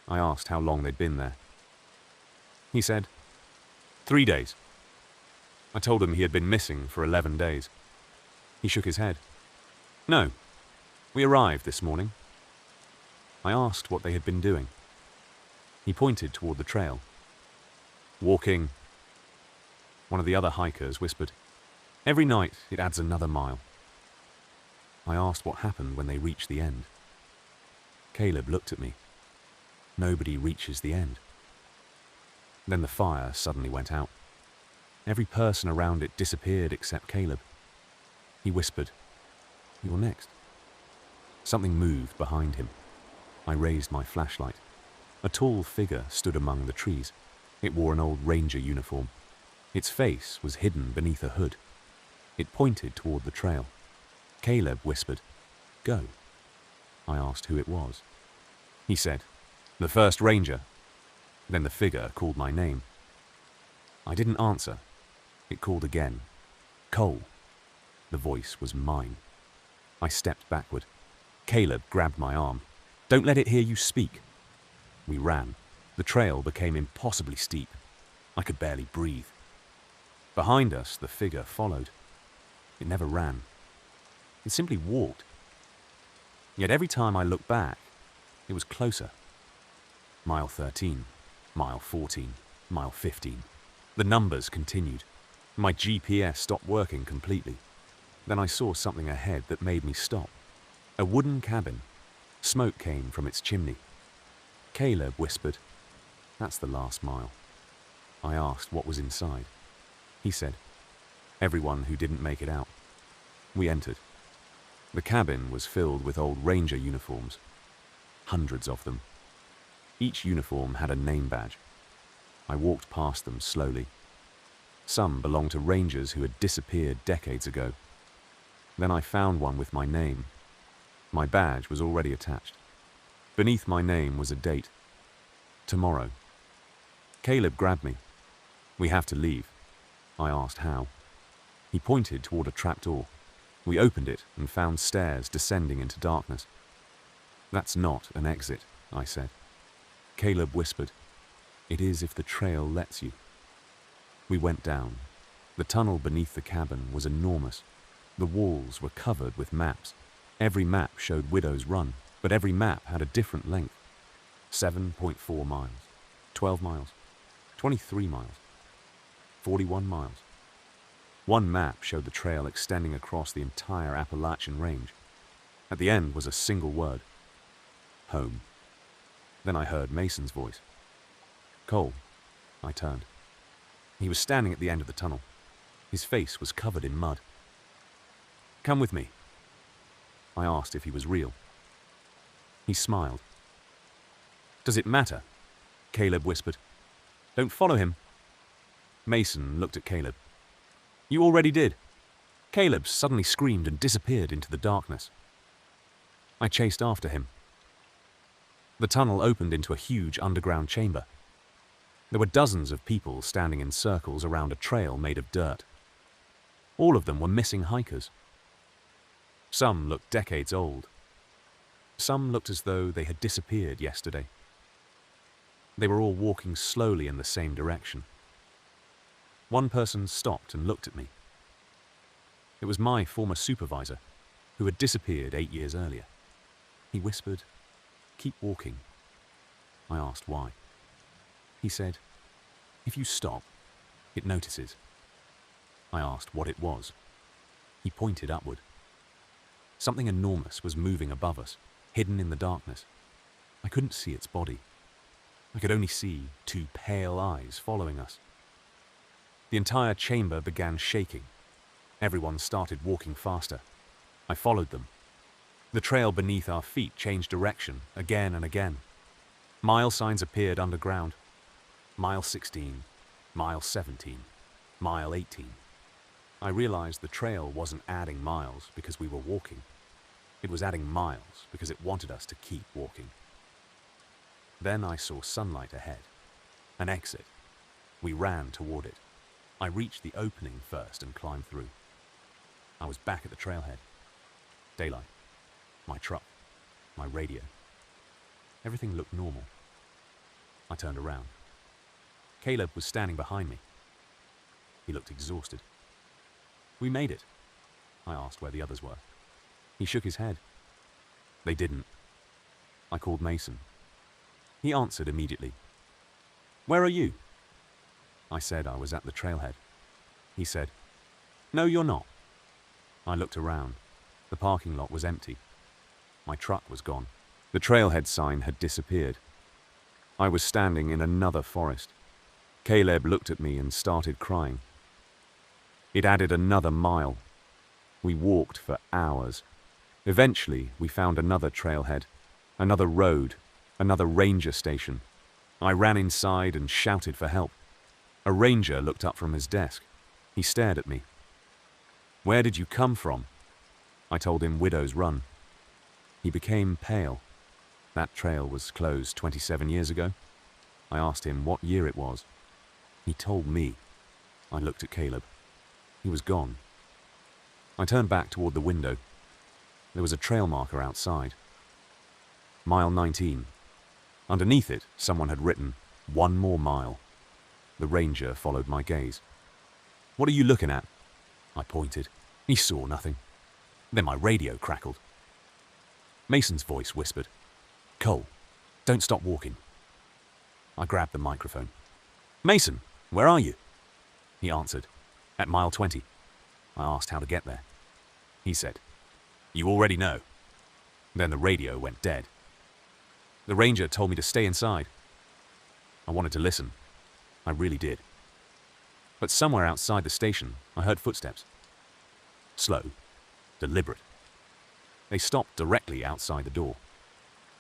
I asked how long they'd been there. He said, 3 days. I told him he had been missing for 11 days. He shook his head. "No, we arrived this morning." I asked what they had been doing. He pointed toward the trail. "Walking." One of the other hikers whispered, "Every night it adds another mile." I asked what happened when they reached the end. Caleb looked at me. Nobody reaches the end. Then the fire suddenly went out. Every person around it disappeared except Caleb. He whispered, "You're next." Something moved behind him. I raised my flashlight. A tall figure stood among the trees. It wore an old ranger uniform. Its face was hidden beneath a hood. It pointed toward the trail. Caleb whispered, "Go." I asked who it was. He said, "The first ranger." Then the figure called my name. I didn't answer. It called again. "Cole." The voice was mine. I stepped backward. Caleb grabbed my arm. "Don't let it hear you speak." We ran. The trail became impossibly steep. I could barely breathe. Behind us, the figure followed. It never ran. It simply walked. Yet every time I looked back, it was closer. Mile 13, Mile 14, Mile 15. The numbers continued. My GPS stopped working completely. Then I saw something ahead that made me stop. A wooden cabin. Smoke came from its chimney. Caleb whispered, "That's the last mile." I asked what was inside. He said, "Everyone who didn't make it out." We entered. The cabin was filled with old ranger uniforms. Hundreds of them. Each uniform had a name badge. I walked past them slowly. Some belonged to rangers who had disappeared decades ago. Then I found one with my name. My badge was already attached. Beneath my name was a date. Tomorrow. Caleb grabbed me. "We have to leave." I asked how. He pointed toward a trapdoor. We opened it and found stairs descending into darkness. "That's not an exit," I said. Caleb whispered, "It is if the trail lets you." We went down. The tunnel beneath the cabin was enormous. The walls were covered with maps. Every map showed Widow's Run, but every map had a different length. 7.4 miles, 12 miles, 23 miles, 41 miles. One map showed the trail extending across the entire Appalachian range. At the end was a single word: home. Then I heard Mason's voice. "Cole." I turned. He was standing at the end of the tunnel. His face was covered in mud. "Come with me." I asked if he was real. He smiled. "Does it matter?" Caleb whispered. "Don't follow him." Mason looked at Caleb. "You already did." Caleb suddenly screamed and disappeared into the darkness. I chased after him. The tunnel opened into a huge underground chamber. There were dozens of people standing in circles around a trail made of dirt. All of them were missing hikers. Some looked decades old. Some looked as though they had disappeared yesterday. They were all walking slowly in the same direction. One person stopped and looked at me. It was my former supervisor, who had disappeared 8 years earlier. He whispered, "Keep walking." I asked why. He said, "If you stop, it notices." I asked what it was. He pointed upward. Something enormous was moving above us, hidden in the darkness. I couldn't see its body. I could only see 2 pale eyes following us. The entire chamber began shaking. Everyone started walking faster. I followed them. The trail beneath our feet changed direction again and again. Mile signs appeared underground. Mile 16, mile 17, mile 18. I realized the trail wasn't adding miles because we were walking. It was adding miles because it wanted us to keep walking. Then I saw sunlight ahead. An exit. We ran toward it. I reached the opening first and climbed through. I was back at the trailhead. Daylight. My truck. My radio. Everything looked normal. I turned around. Caleb was standing behind me. He looked exhausted. "We made it." I asked where the others were. He shook his head. "They didn't." I called Mason. He answered immediately. "Where are you?" I said I was at the trailhead. He said, "No, you're not." I looked around. The parking lot was empty. My truck was gone. The trailhead sign had disappeared. I was standing in another forest. Caleb looked at me and started crying. It added another mile. We walked for hours. Eventually, we found another trailhead, another road, another ranger station. I ran inside and shouted for help. A ranger looked up from his desk. He stared at me. "Where did you come from?" I told him Widow's Run. He became pale. That trail was closed 27 years ago. I asked him what year it was. He told me. I looked at Caleb. He was gone. I turned back toward the window. There was a trail marker outside. Mile 19. Underneath it, someone had written, "1 more mile." The ranger followed my gaze. "What are you looking at?" I pointed. He saw nothing. Then my radio crackled. Mason's voice whispered, "Cole, don't stop walking." I grabbed the microphone. "Mason, where are you?" He answered, "At mile 20. I asked how to get there. He said, "You already know." Then the radio went dead. The ranger told me to stay inside. I wanted to listen. I really did. But somewhere outside the station, I heard footsteps. Slow, deliberate. They stopped directly outside the door.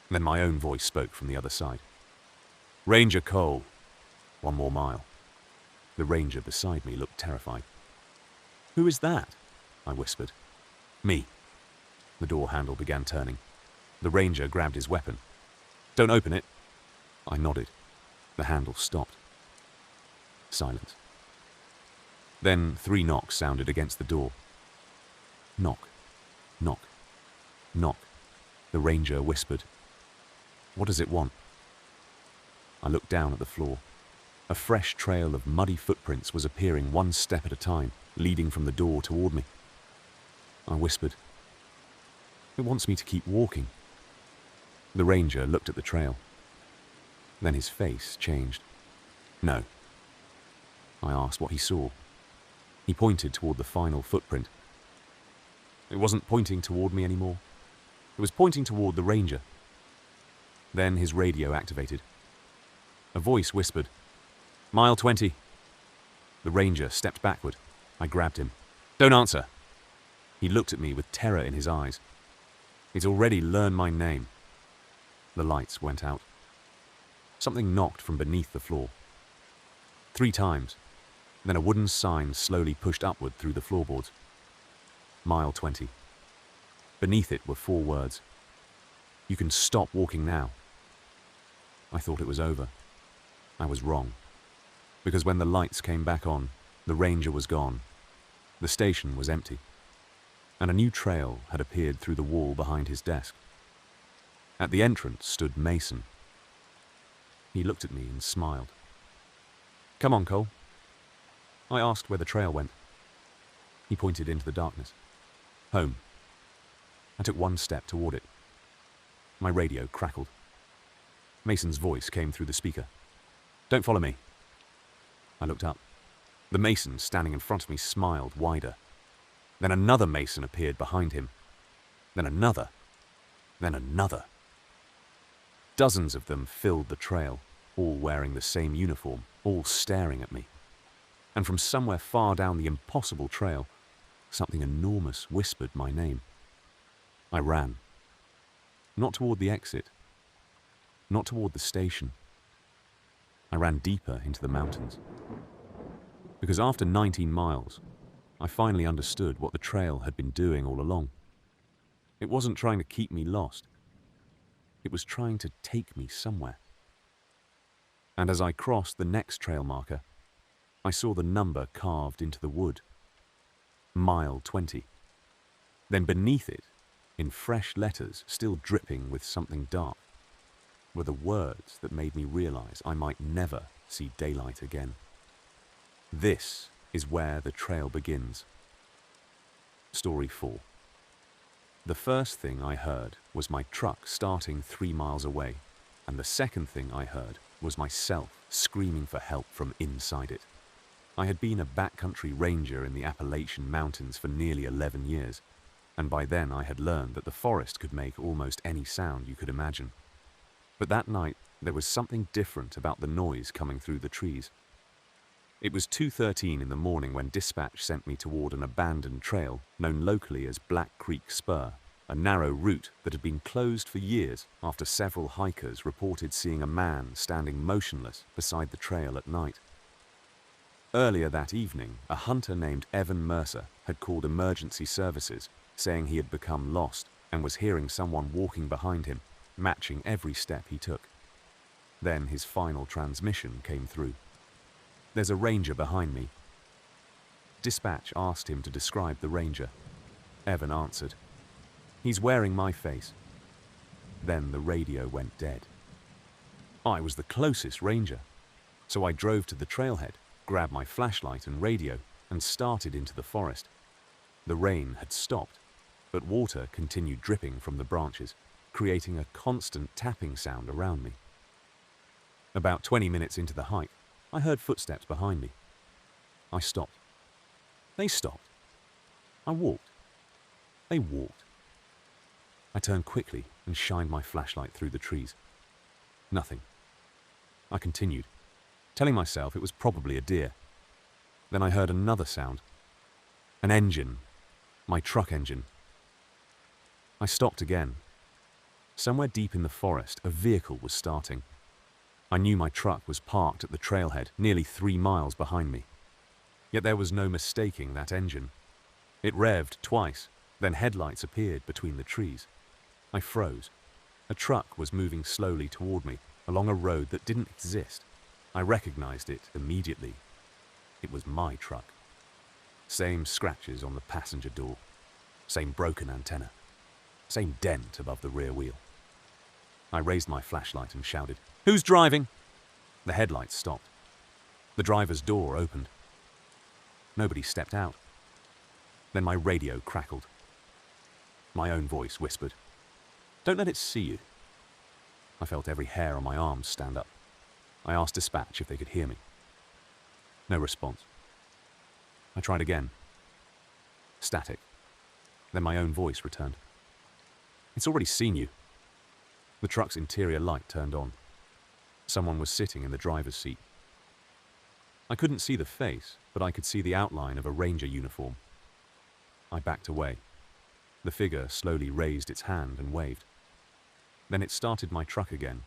Then my own voice spoke from the other side. "Ranger Cole, 1 more mile." The ranger beside me looked terrified. "Who is that?" I whispered. "Me." The door handle began turning. The ranger grabbed his weapon. "Don't open it." I nodded. The handle stopped. Silence. Then 3 knocks sounded against the door. Knock, knock, knock. The ranger whispered. "What does it want?" I looked down at the floor. A fresh trail of muddy footprints was appearing one step at a time, leading from the door toward me. I whispered, "It wants me to keep walking." The ranger looked at the trail. Then his face changed. "No." I asked what he saw. He pointed toward the final footprint. It wasn't pointing toward me anymore. It was pointing toward the ranger. Then his radio activated. A voice whispered, "Mile 20. The ranger stepped backward. I grabbed him. "Don't answer." He looked at me with terror in his eyes. He'd already learned my name. The lights went out. Something knocked from beneath the floor. 3 times. Then a wooden sign slowly pushed upward through the floorboards. Mile 20. Beneath it were 4 words. "You can stop walking now." I thought it was over. I was wrong. Because when the lights came back on, the ranger was gone. The station was empty. And a new trail had appeared through the wall behind his desk. At the entrance stood Mason. He looked at me and smiled. "Come on, Cole." I asked where the trail went. He pointed into the darkness. "Home." I took 1 step toward it. My radio crackled. Mason's voice came through the speaker. "Don't follow me." I looked up. The Mason standing in front of me smiled wider. Then another Mason appeared behind him. Then another. Then another. Dozens of them filled the trail, all wearing the same uniform, all staring at me. And from somewhere far down the impossible trail, something enormous whispered my name. I ran. Not toward the exit. Not toward the station. I ran deeper into the mountains. Because after 19 miles, I finally understood what the trail had been doing all along. It wasn't trying to keep me lost. It was trying to take me somewhere. And as I crossed the next trail marker, I saw the number carved into the wood. Mile 20. Then beneath it, in fresh letters still dripping with something dark, were the words that made me realize I might never see daylight again. This is where the trail begins. Story 4. The first thing I heard was my truck starting 3 miles away, and the second thing I heard was myself screaming for help from inside it. I had been a backcountry ranger in the Appalachian Mountains for nearly 11 years, and by then I had learned that the forest could make almost any sound you could imagine. But that night, there was something different about the noise coming through the trees. It was 2:13 in the morning when dispatch sent me toward an abandoned trail known locally as Black Creek Spur, a narrow route that had been closed for years after several hikers reported seeing a man standing motionless beside the trail at night. Earlier that evening, a hunter named Evan Mercer had called emergency services, saying he had become lost and was hearing someone walking behind him, matching every step he took. Then his final transmission came through. "There's a ranger behind me." Dispatch asked him to describe the ranger. Evan answered, "He's wearing my face." Then the radio went dead. I was the closest ranger, so I drove to the trailhead, grabbed my flashlight and radio, and started into the forest. The rain had stopped, but water continued dripping from the branches, creating a constant tapping sound around me. About 20 minutes into the hike, I heard footsteps behind me. I stopped. They stopped. I walked. They walked. I turned quickly and shined my flashlight through the trees. Nothing. I continued, telling myself it was probably a deer. Then I heard another sound. An engine. My truck engine. I stopped again. Somewhere deep in the forest, a vehicle was starting. I knew my truck was parked at the trailhead, nearly 3 miles behind me. Yet there was no mistaking that engine. It revved twice, then headlights appeared between the trees. I froze. A truck was moving slowly toward me, along a road that didn't exist. I recognized it immediately. It was my truck. Same scratches on the passenger door. Same broken antenna. Same dent above the rear wheel. I raised my flashlight and shouted, "Who's driving?" The headlights stopped. The driver's door opened. Nobody stepped out. Then my radio crackled. My own voice whispered, "Don't let it see you." I felt every hair on my arms stand up. I asked dispatch if they could hear me. No response. I tried again. Static. Then my own voice returned. "It's already seen you." The truck's interior light turned on. Someone was sitting in the driver's seat. I couldn't see the face, but I could see the outline of a ranger uniform. I backed away. The figure slowly raised its hand and waved. Then it started my truck again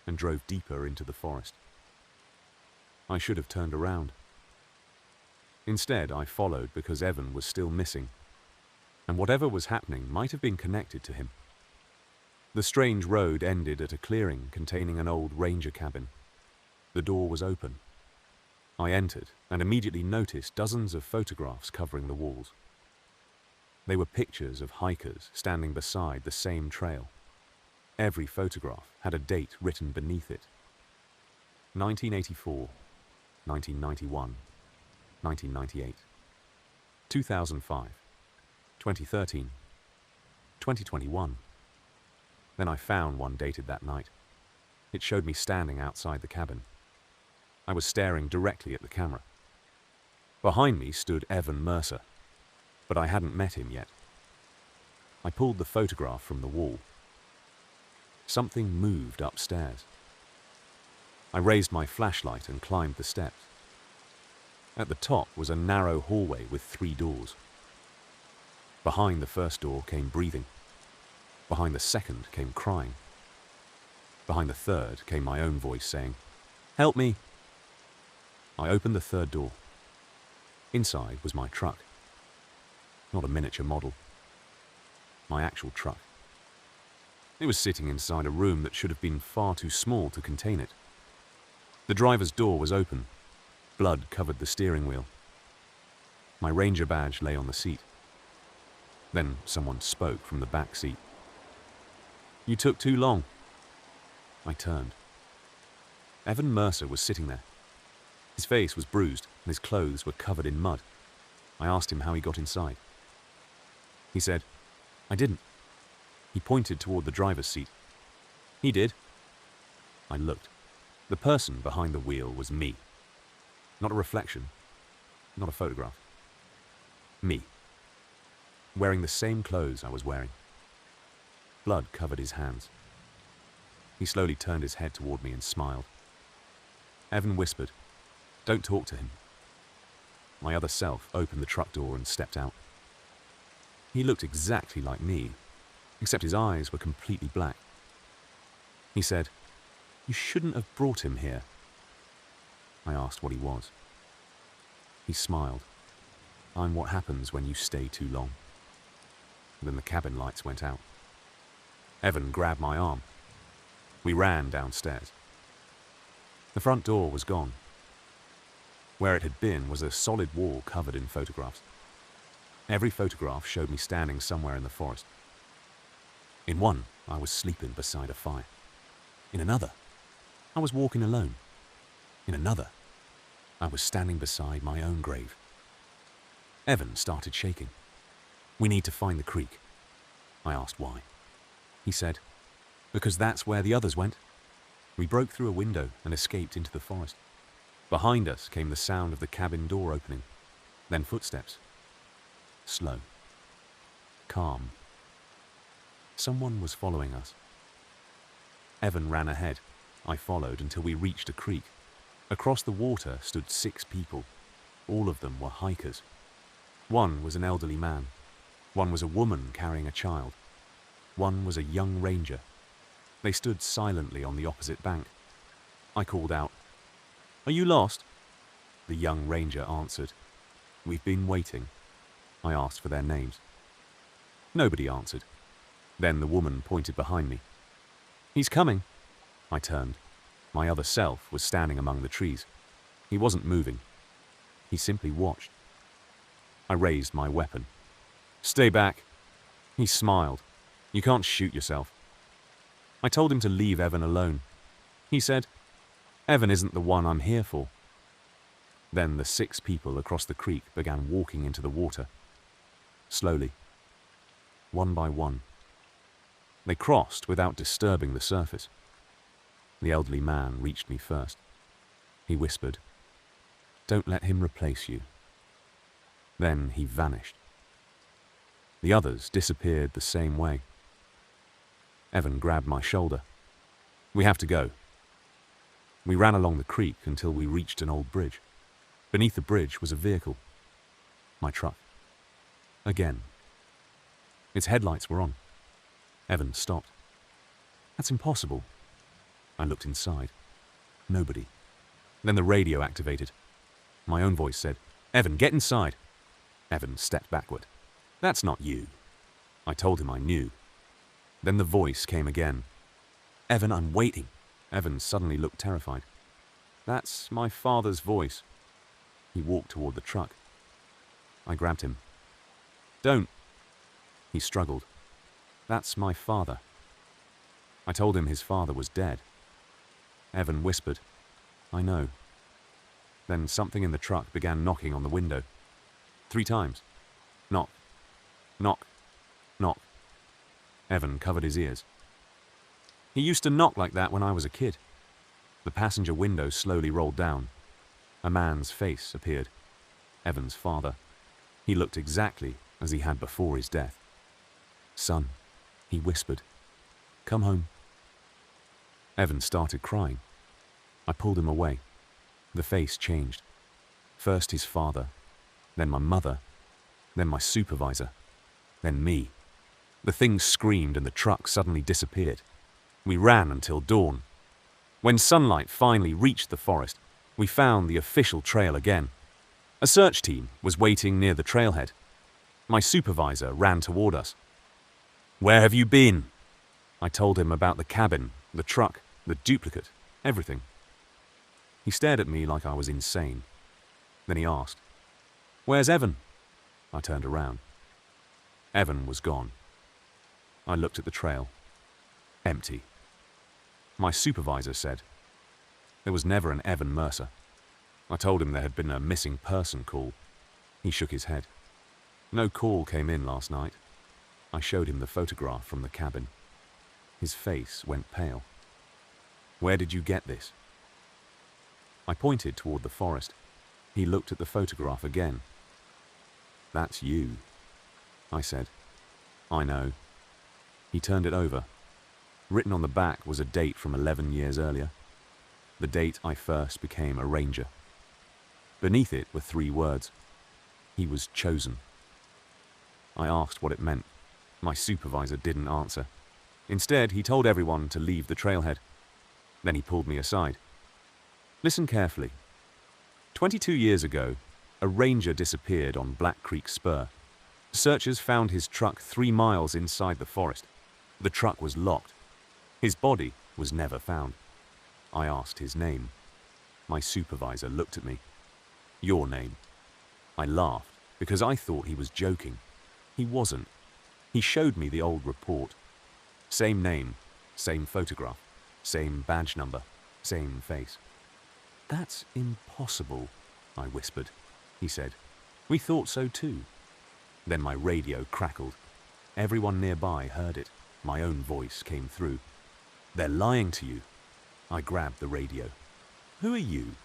and drove deeper into the forest. I should have turned around. Instead, I followed because Evan was still missing, and whatever was happening might have been connected to him. The strange road ended at a clearing containing an old ranger cabin. The door was open. I entered and immediately noticed dozens of photographs covering the walls. They were pictures of hikers standing beside the same trail. Every photograph had a date written beneath it. 1984, 1991, 1998, 2005, 2013, 2021. Then I found one dated that night. It showed me standing outside the cabin. I was staring directly at the camera. Behind me stood Evan Mercer, but I hadn't met him yet. I pulled the photograph from the wall. Something moved upstairs. I raised my flashlight and climbed the steps. At the top was a narrow hallway with 3 doors. Behind the first door came breathing. Behind the second came crying. Behind the third came my own voice saying, "Help me." I opened the third door. Inside was my truck. Not a miniature model. My actual truck. It was sitting inside a room that should have been far too small to contain it. The driver's door was open. Blood covered the steering wheel. My ranger badge lay on the seat. Then someone spoke from the back seat. "You took too long." I turned. Evan Mercer was sitting there. His face was bruised and his clothes were covered in mud. I asked him how he got inside. He said, "I didn't." He pointed toward the driver's seat. "He did." I looked. The person behind the wheel was me. Not a reflection, not a photograph. Me. Wearing the same clothes I was wearing. Blood covered his hands. He slowly turned his head toward me and smiled. Evan whispered, "Don't talk to him." My other self opened the truck door and stepped out. He looked exactly like me, except his eyes were completely black. He said, "You shouldn't have brought him here." I asked what he was. He smiled. "I'm what happens when you stay too long." Then the cabin lights went out. Evan grabbed my arm. We ran downstairs. The front door was gone. Where it had been was a solid wall covered in photographs. Every photograph showed me standing somewhere in the forest. In one, I was sleeping beside a fire. In another, I was walking alone. In another, I was standing beside my own grave. Evan started shaking. "We need to find the creek." I asked why. He said, "Because that's where the others went." We broke through a window and escaped into the forest. Behind us came the sound of the cabin door opening, then footsteps. Slow. Calm. Someone was following us. Evan ran ahead. I followed until we reached a creek. Across the water stood 6 people. All of them were hikers. One was an elderly man. One was a woman carrying a child. One was a young ranger. They stood silently on the opposite bank. I called out. "Are you lost?" The young ranger answered. "We've been waiting." I asked for their names. Nobody answered. Then the woman pointed behind me. "He's coming." I turned. My other self was standing among the trees. He wasn't moving. He simply watched. I raised my weapon. "Stay back." He smiled. "You can't shoot yourself." I told him to leave Evan alone. He said, "Evan isn't the one I'm here for." Then the 6 people across the creek began walking into the water. Slowly. One by one. They crossed without disturbing the surface. The elderly man reached me first. He whispered, "Don't let him replace you." Then he vanished. The others disappeared the same way. Evan grabbed my shoulder. "We have to go." We ran along the creek until we reached an old bridge. Beneath the bridge was a vehicle. My truck. Again. Its headlights were on. Evan stopped. "That's impossible." I looked inside. Nobody. Then the radio activated. My own voice said, "Evan, get inside." Evan stepped backward. "That's not you." I told him I knew. Then the voice came again. "Evan, I'm waiting." Evan suddenly looked terrified. "That's my father's voice." He walked toward the truck. I grabbed him. "Don't." He struggled. "That's my father." I told him his father was dead. Evan whispered, "I know." Then something in the truck began knocking on the window. 3 times. Knock. Knock. Knock. Evan covered his ears. "He used to knock like that when I was a kid." The passenger window slowly rolled down. A man's face appeared. Evan's father. He looked exactly as he had before his death. "Son," he whispered, "come home." Evan started crying. I pulled him away. The face changed. First his father, then my mother, then my supervisor, then me. The thing screamed and the truck suddenly disappeared. We ran until dawn. When sunlight finally reached the forest, we found the official trail again. A search team was waiting near the trailhead. My supervisor ran toward us. "Where have you been?" I told him about the cabin, the truck, the duplicate, everything. He stared at me like I was insane. Then he asked, "Where's Evan?" I turned around. Evan was gone. I looked at the trail. Empty. My supervisor said, "There was never an Evan Mercer." I told him there had been a missing person call. He shook his head. "No call came in last night." I showed him the photograph from the cabin. His face went pale. "Where did you get this?" I pointed toward the forest. He looked at the photograph again. "That's you," I said. "I know." He turned it over. Written on the back was a date from 11 years earlier. The date I first became a ranger. Beneath it were 3 words. He was chosen. I asked what it meant. My supervisor didn't answer. Instead, he told everyone to leave the trailhead. Then he pulled me aside. "Listen carefully. 22 years ago, a ranger disappeared on Black Creek Spur. Searchers found his truck 3 miles inside the forest. The truck was locked. His body was never found. I asked his name. My supervisor looked at me. Your name. I laughed because I thought he was joking. He wasn't. He showed me the old report. Same name, same photograph, same badge number, same face. That's impossible, I whispered. He said, we thought so too. Then my radio crackled. Everyone nearby heard it. My own voice came through. They're lying to you. I grabbed the radio. Who are you?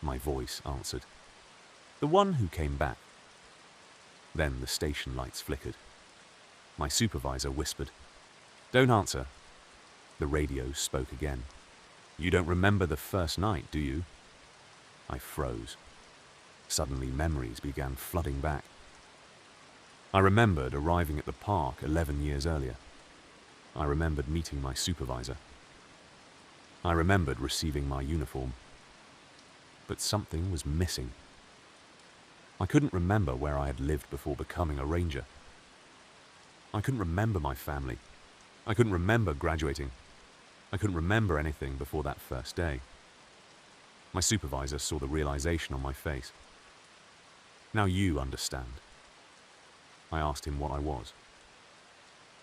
My voice answered. The one who came back. Then the station lights flickered. My supervisor whispered, don't answer. The radio spoke again. You don't remember the first night, do you? I froze. Suddenly memories began flooding back. I remembered arriving at the park 11 years earlier. I remembered meeting my supervisor. I remembered receiving my uniform, but something was missing. I couldn't remember where I had lived before becoming a ranger. I couldn't remember my family. I couldn't remember graduating. I couldn't remember anything before that first day. My supervisor saw the realization on my face. "Now you understand." I asked him what I was.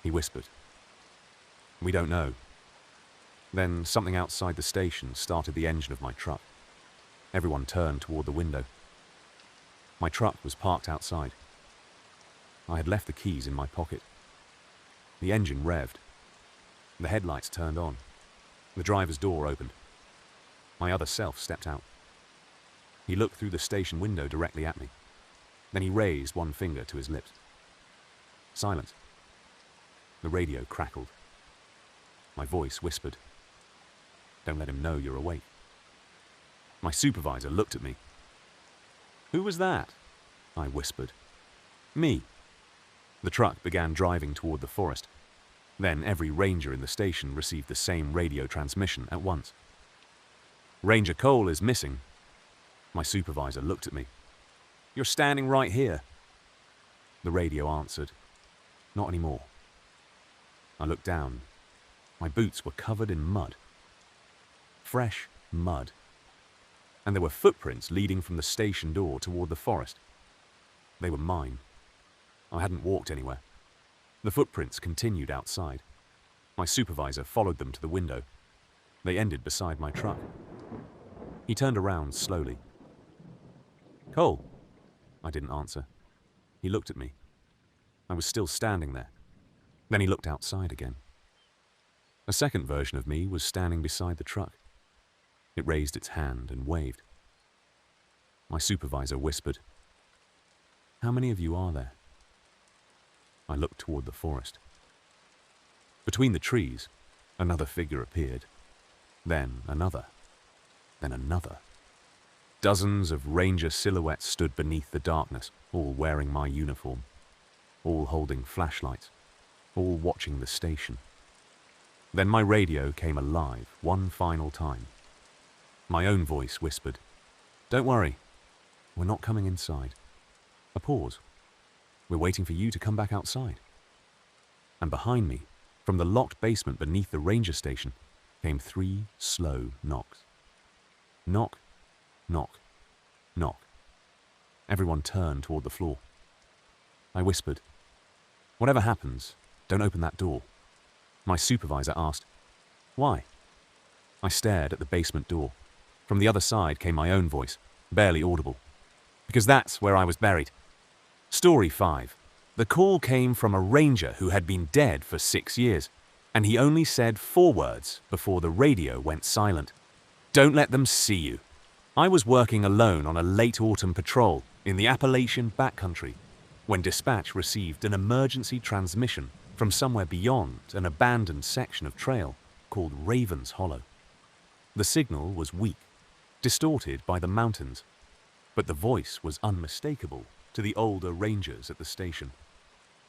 He whispered, "We don't know." Then something outside the station started the engine of my truck. Everyone turned toward the window. My truck was parked outside. I had left the keys in my pocket. The engine revved. The headlights turned on. The driver's door opened. My other self stepped out. He looked through the station window directly at me. Then he raised one finger to his lips. Silence. The radio crackled. My voice whispered, "Don't let him know you're awake." My supervisor looked at me. "Who was that?" I whispered. "Me." The truck began driving toward the forest. Then every ranger in the station received the same radio transmission at once. "Ranger Cole is missing." My supervisor looked at me. "You're standing right here." The radio answered, "Not anymore." I looked down. My boots were covered in mud. Fresh mud. And there were footprints leading from the station door toward the forest. They were mine. I hadn't walked anywhere. The footprints continued outside. My supervisor followed them to the window. They ended beside my truck. He turned around slowly. "Cole?" I didn't answer. He looked at me. I was still standing there. Then he looked outside again. A second version of me was standing beside the truck. It raised its hand and waved. My supervisor whispered, "How many of you are there?" I looked toward the forest. Between the trees, another figure appeared. Then another. Then another. Dozens of ranger silhouettes stood beneath the darkness, all wearing my uniform, all holding flashlights, all watching the station. Then my radio came alive one final time. My own voice whispered, "Don't worry, we're not coming inside." A pause. "We're waiting for you to come back outside." And behind me, from the locked basement beneath the ranger station, came 3 slow knocks. Knock, knock, knock. Everyone turned toward the floor. I whispered, "Whatever happens, don't open that door." My supervisor asked, "Why?" I stared at the basement door. From the other side came my own voice, barely audible. "Because that's where I was buried." Story 5. The call came from a ranger who had been dead for 6 years, and he only said 4 words before the radio went silent. "Don't let them see you." I was working alone on a late autumn patrol in the Appalachian backcountry when dispatch received an emergency transmission from somewhere beyond an abandoned section of trail called Raven's Hollow. The signal was weak, distorted by the mountains, but the voice was unmistakable to the older rangers at the station.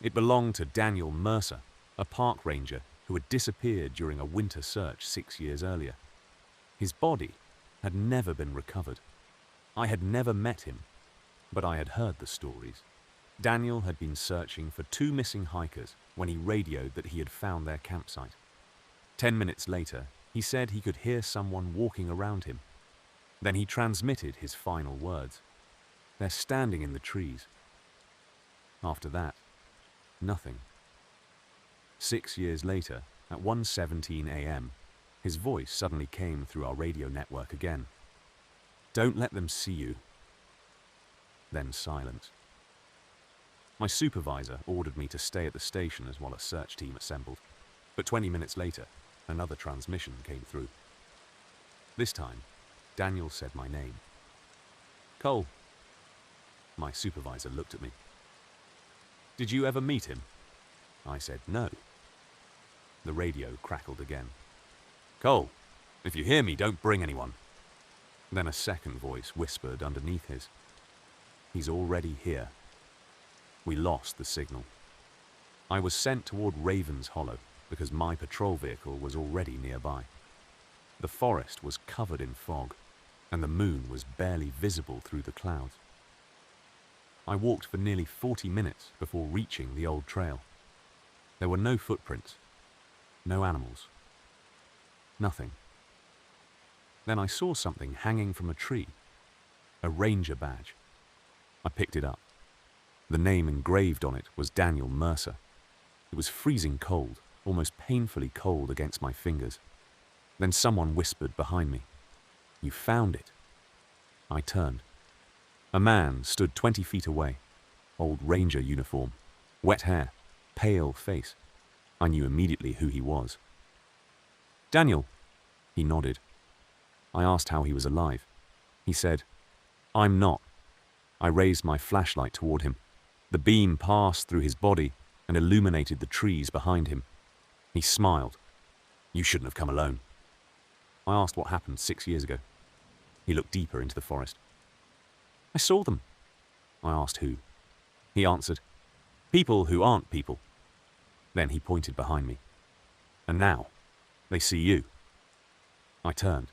It belonged to Daniel Mercer, a park ranger who had disappeared during a winter search 6 years earlier. His body had never been recovered. I had never met him, but I had heard the stories. Daniel had been searching for 2 missing hikers when he radioed that he had found their campsite. 10 minutes later, he said he could hear someone walking around him. Then he transmitted his final words. "They're standing in the trees." After that, nothing. 6 years later, at 1:17 a.m., his voice suddenly came through our radio network again. "Don't let them see you." Then silence. My supervisor ordered me to stay at the station as while a search team assembled. But 20 minutes later, another transmission came through. This time, Daniel said my name. "Cole." My supervisor looked at me. "Did you ever meet him?" I said no. The radio crackled again. "Cole, if you hear me, don't bring anyone." Then a second voice whispered underneath his. "He's already here." We lost the signal. I was sent toward Raven's Hollow because my patrol vehicle was already nearby. The forest was covered in fog, and the moon was barely visible through the clouds. I walked for nearly 40 minutes before reaching the old trail. There were no footprints, no animals, nothing. Then I saw something hanging from a tree, a ranger badge. I picked it up. The name engraved on it was Daniel Mercer. It was freezing cold, almost painfully cold against my fingers. Then someone whispered behind me, "You found it." I turned. A man stood 20 feet away, old ranger uniform, wet hair, pale face. I knew immediately who he was. "Daniel," he nodded. I asked how he was alive. He said, "I'm not." I raised my flashlight toward him. The beam passed through his body and illuminated the trees behind him. He smiled. "You shouldn't have come alone." I asked what happened 6 years ago. He looked deeper into the forest. "I saw them." I asked who. He answered, "People who aren't people." Then he pointed behind me. "And now, they see you." I turned.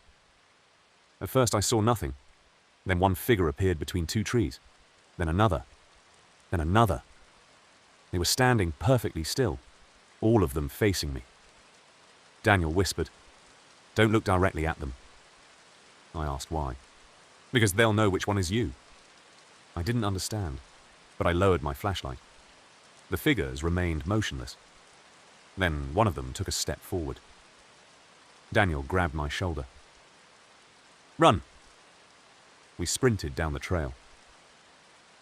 At first I saw nothing. Then one figure appeared between two trees. Then another. Then another. They were standing perfectly still, all of them facing me. Daniel whispered, "Don't look directly at them." I asked why. "Because they'll know which one is you." I didn't understand, but I lowered my flashlight. The figures remained motionless. Then one of them took a step forward. Daniel grabbed my shoulder. "Run!" We sprinted down the trail.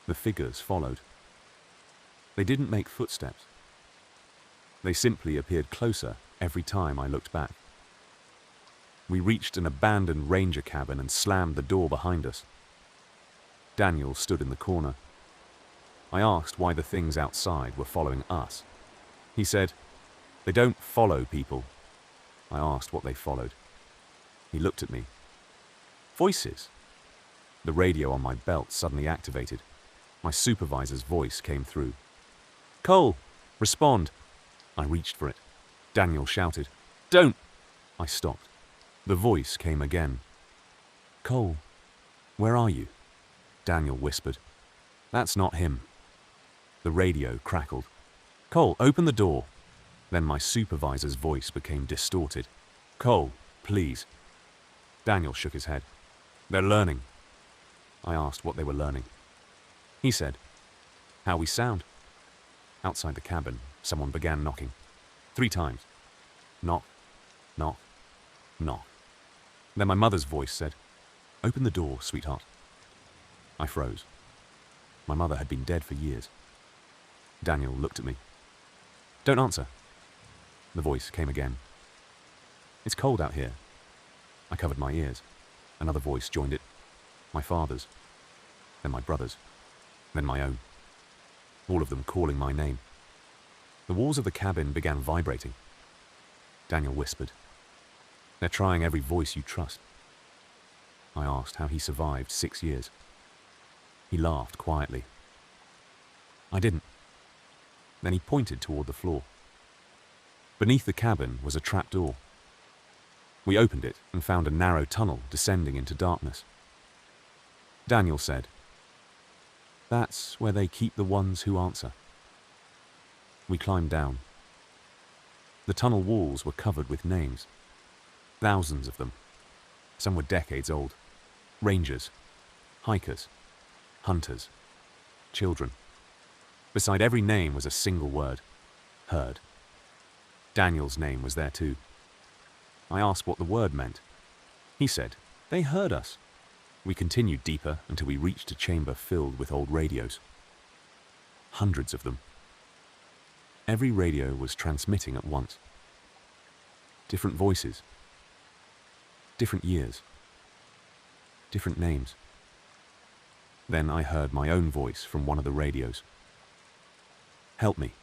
The figures followed. They didn't make footsteps. They simply appeared closer every time I looked back. We reached an abandoned ranger cabin and slammed the door behind us. Daniel stood in the corner. I asked why the things outside were following us. He said, "They don't follow people." I asked what they followed. He looked at me. "Voices." The radio on my belt suddenly activated. My supervisor's voice came through. "Cole, respond." I reached for it. Daniel shouted, "Don't!" I stopped. The voice came again. "Cole, where are you?" Daniel whispered. "That's not him." The radio crackled. "Cole, open the door." Then my supervisor's voice became distorted. "Cole, please." Daniel shook his head. "They're learning." I asked what they were learning. He said, "How we sound." Outside the cabin, someone began knocking. 3 times. Knock, knock, knock. Then my mother's voice said, "Open the door, sweetheart." I froze. My mother had been dead for years. Daniel looked at me. "Don't answer." The voice came again. "It's cold out here." I covered my ears. Another voice joined it. My father's. Then my brother's. Then my own. All of them calling my name. The walls of the cabin began vibrating. Daniel whispered, "They're trying every voice you trust." I asked how he survived 6 years. He laughed quietly. I didn't. Then he pointed toward the floor. Beneath the cabin was a trapdoor. We opened it and found a narrow tunnel descending into darkness. Daniel said, "That's where they keep the ones who answer." We climbed down. The tunnel walls were covered with names. Thousands of them. Some were decades old. Rangers, hikers, hunters, children. Beside every name was a single word, heard. Daniel's name was there too. I asked what the word meant. He said, "They heard us." We continued deeper until we reached a chamber filled with old radios. Hundreds of them. Every radio was transmitting at once. Different voices. Different years. Different names. Then I heard my own voice from one of the radios. "Help me."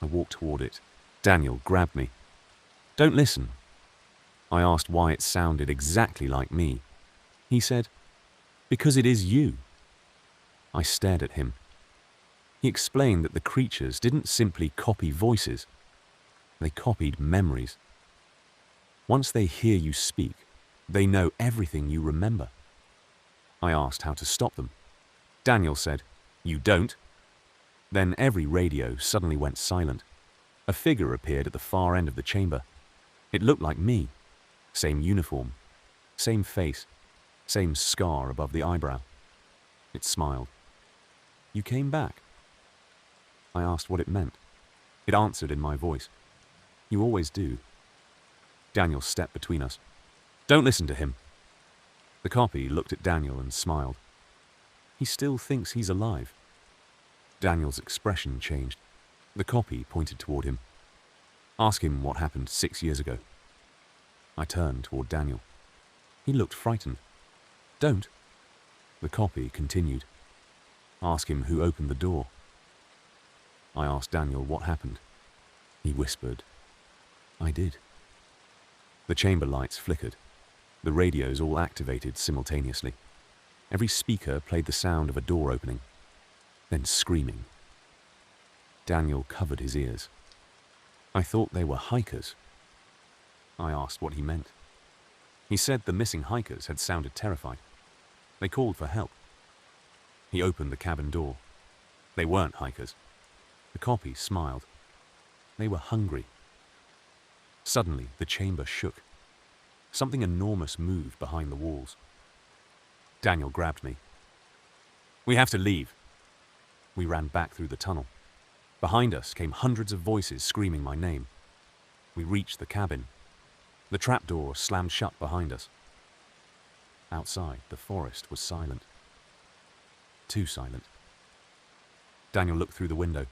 I walked toward it. Daniel grabbed me. "Don't listen." I asked why it sounded exactly like me. He said, "Because it is you." I stared at him. He explained that the creatures didn't simply copy voices. They copied memories. Once they hear you speak, they know everything you remember. I asked how to stop them. Daniel said, "You don't." Then every radio suddenly went silent. A figure appeared at the far end of the chamber. It looked like me. Same uniform, same face, same scar above the eyebrow. It smiled. "You came back?" I asked what it meant. It answered in my voice. "You always do." Daniel stepped between us. "Don't listen to him." The copy looked at Daniel and smiled. "He still thinks he's alive." Daniel's expression changed. The copy pointed toward him. "Ask him what happened 6 years ago." I turned toward Daniel. He looked frightened. "Don't." The copy continued. "Ask him who opened the door." I asked Daniel what happened. He whispered, "I did." The chamber lights flickered. The radios all activated simultaneously. Every speaker played the sound of a door opening, then screaming. Daniel covered his ears. I thought they were hikers. I asked what he meant. He said the missing hikers had sounded terrified. They called for help. He opened the cabin door. They weren't hikers. The copy smiled. They were hungry. Suddenly, the chamber shook. Something enormous moved behind the walls. Daniel grabbed me. "We have to leave." We ran back through the tunnel. Behind us came hundreds of voices screaming my name. We reached the cabin. The trapdoor slammed shut behind us. Outside, the forest was silent. Too silent. Daniel looked through the window.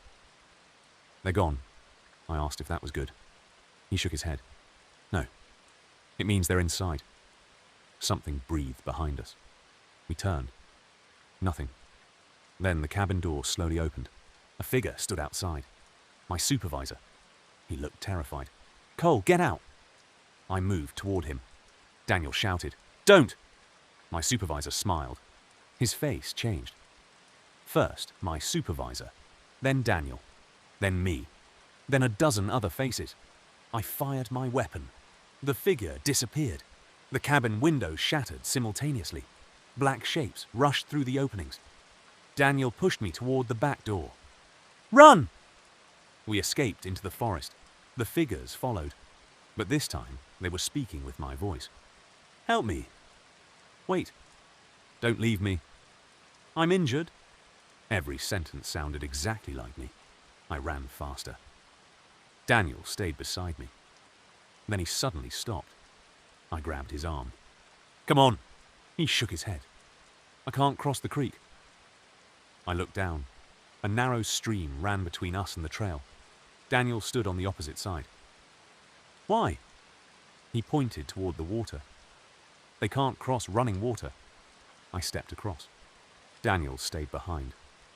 "They're gone." I asked if that was good. He shook his head. "No. It means they're inside." Something breathed behind us. We turned. Nothing. Then the cabin door slowly opened. A figure stood outside. My supervisor. He looked terrified. "Cole, get out!" I moved toward him. Daniel shouted, "Don't!" My supervisor smiled. His face changed. First, my supervisor, then Daniel, then me, then a dozen other faces. I fired my weapon. The figure disappeared. The cabin windows shattered simultaneously. Black shapes rushed through the openings. Daniel pushed me toward the back door. "Run!" We escaped into the forest. The figures followed. But this time, they were speaking with my voice. "Help me." "Wait." "Don't leave me." "I'm injured." Every sentence sounded exactly like me. I ran faster. Daniel stayed beside me. Then he suddenly stopped. I grabbed his arm. "Come on." He shook his head. "I can't cross the creek." I looked down. A narrow stream ran between us and the trail. Daniel stood on the opposite side. "Why?" He pointed toward the water. "They can't cross running water." I stepped across. Daniel stayed behind.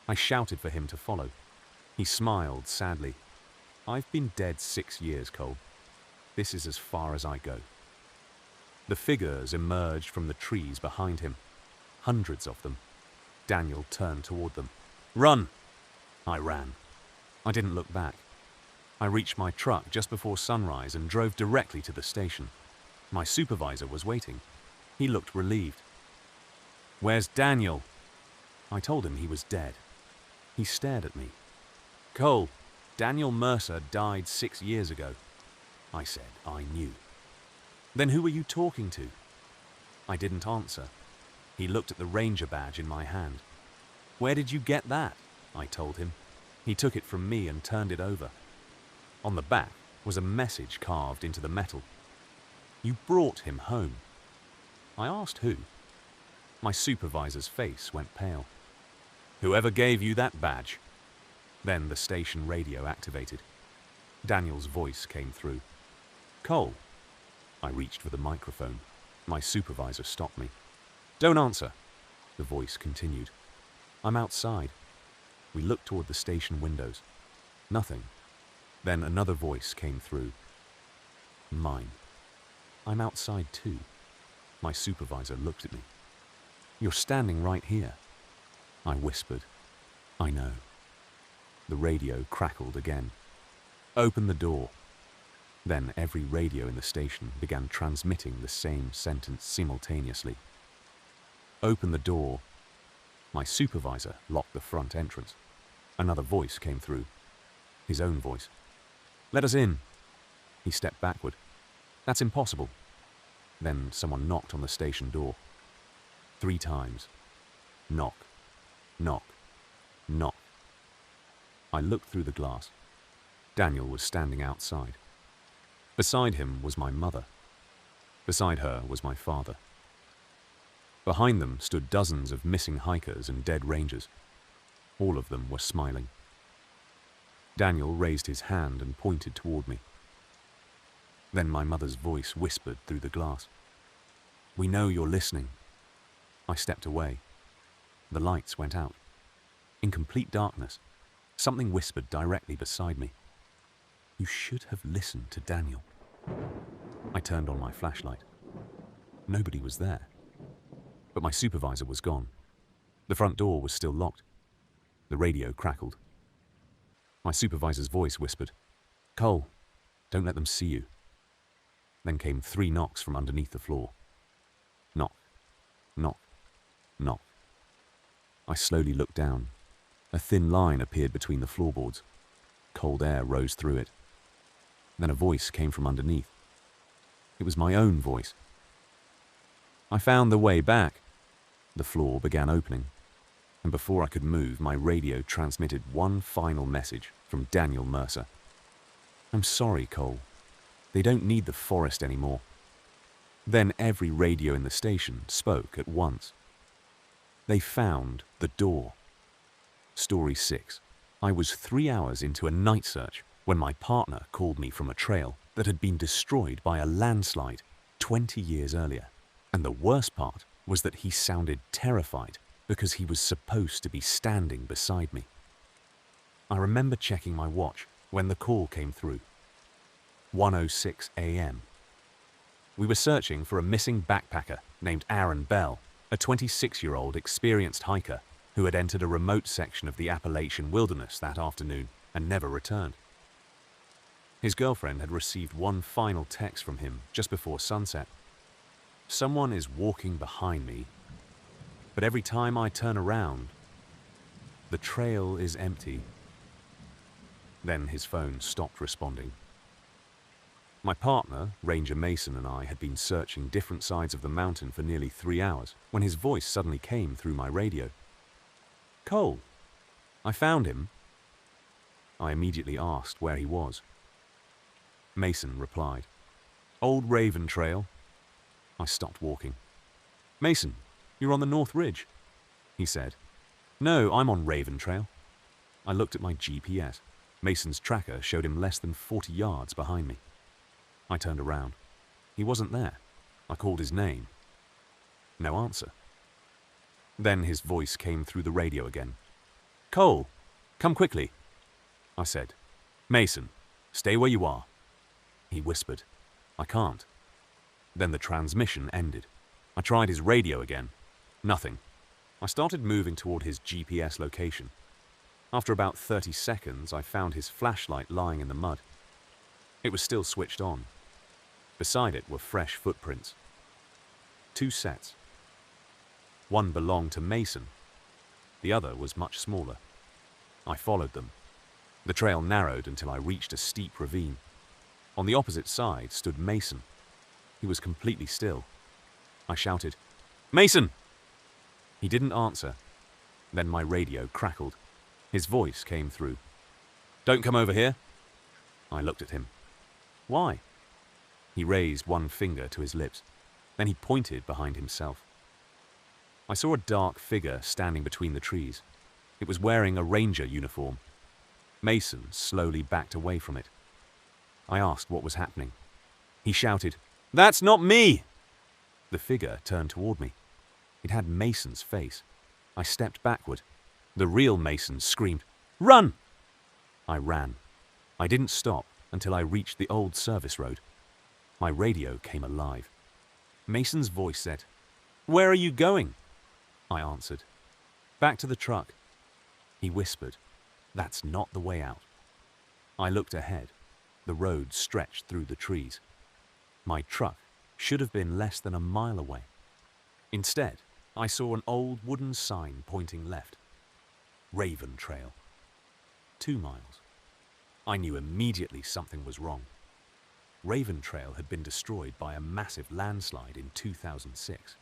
I shouted for him to follow. He smiled sadly. "I've been dead 6 years, Cole. This is as far as I go." The figures emerged from the trees behind him. Hundreds of them. Daniel turned toward them. "Run!" I ran. I didn't look back. I reached my truck just before sunrise and drove directly to the station. My supervisor was waiting. He looked relieved. "Where's Daniel?" I told him he was dead. He stared at me. "Cole, Daniel Mercer died 6 years ago." I said I knew. "Then who were you talking to?" I didn't answer. He looked at the ranger badge in my hand. "Where did you get that?" I told him. He took it from me and turned it over. On the back was a message carved into the metal. "You brought him home." I asked who. My supervisor's face went pale. "Whoever gave you that badge." Then the station radio activated. Daniel's voice came through. "Cole." I reached for the microphone. My supervisor stopped me. "Don't answer." The voice continued. "I'm outside." We looked toward the station windows. Nothing. Then another voice came through. Mine. "I'm outside too." My supervisor looked at me. "You're standing right here." I whispered. "I know." The radio crackled again. "Open the door." Then every radio in the station began transmitting the same sentence simultaneously. Open the door. My supervisor locked the front entrance. Another voice came through. His own voice. Let us in. He stepped backward. That's impossible. Then someone knocked on the station door. 3 times. Knock, knock, knock. I looked through the glass. Daniel was standing outside. Beside him was my mother. Beside her was my father. Behind them stood dozens of missing hikers and dead rangers. All of them were smiling. Daniel raised his hand and pointed toward me. Then my mother's voice whispered through the glass. We know you're listening. I stepped away. The lights went out. In complete darkness, something whispered directly beside me. You should have listened to Daniel. I turned on my flashlight. Nobody was there. But my supervisor was gone. The front door was still locked. The radio crackled. My supervisor's voice whispered, Cole, don't let them see you. Then came 3 knocks from underneath the floor. Knock, knock, knock. I slowly looked down. A thin line appeared between the floorboards. Cold air rose through it. Then a voice came from underneath. It was my own voice. I found the way back. The floor began opening, and before I could move, my radio transmitted one final message from Daniel Mercer. I'm sorry, Cole. They don't need the forest anymore. Then every radio in the station spoke at once. They found the door. Story 6. I was 3 hours into a night search when my partner called me from a trail that had been destroyed by a landslide 20 years earlier. And the worst part was that he sounded terrified because he was supposed to be standing beside me. I remember checking my watch when the call came through. 1:06 a.m. We were searching for a missing backpacker named Aaron Bell, a 26-year-old experienced hiker who had entered a remote section of the Appalachian wilderness that afternoon and never returned. His girlfriend had received one final text from him just before sunset. Someone is walking behind me, but every time I turn around, the trail is empty. Then his phone stopped responding. My partner, Ranger Mason, and I had been searching different sides of the mountain for nearly 3 hours when his voice suddenly came through my radio. Cole, I found him. I immediately asked where he was. Mason replied, Old Raven Trail. I stopped walking. Mason, you're on the North Ridge, he said. No, I'm on Raven Trail. I looked at my GPS. Mason's tracker showed him less than 40 yards behind me. I turned around. He wasn't there. I called his name. No answer. Then his voice came through the radio again. Cole, come quickly, I said. Mason, stay where you are. He whispered, I can't. Then the transmission ended. I tried his radio again. Nothing. I started moving toward his GPS location. After about 30 seconds, I found his flashlight lying in the mud. It was still switched on. Beside it were fresh footprints. 2 sets. One belonged to Mason. The other was much smaller. I followed them. The trail narrowed until I reached a steep ravine. On the opposite side stood Mason. He was completely still. I shouted, Mason! He didn't answer. Then my radio crackled. His voice came through. Don't come over here. I looked at him. Why? He raised one finger to his lips. Then he pointed behind himself. I saw a dark figure standing between the trees. It was wearing a ranger uniform. Mason slowly backed away from it. I asked what was happening. He shouted, That's not me! The figure turned toward me. It had Mason's face. I stepped backward. The real Mason screamed, Run! I ran. I didn't stop until I reached the old service road. My radio came alive. Mason's voice said, Where are you going? I answered, Back to the truck. He whispered, That's not the way out. I looked ahead. The road stretched through the trees. My truck should have been less than a mile away. Instead, I saw an old wooden sign pointing left. Raven Trail. 2 miles. I knew immediately something was wrong. Raven Trail had been destroyed by a massive landslide in 2006.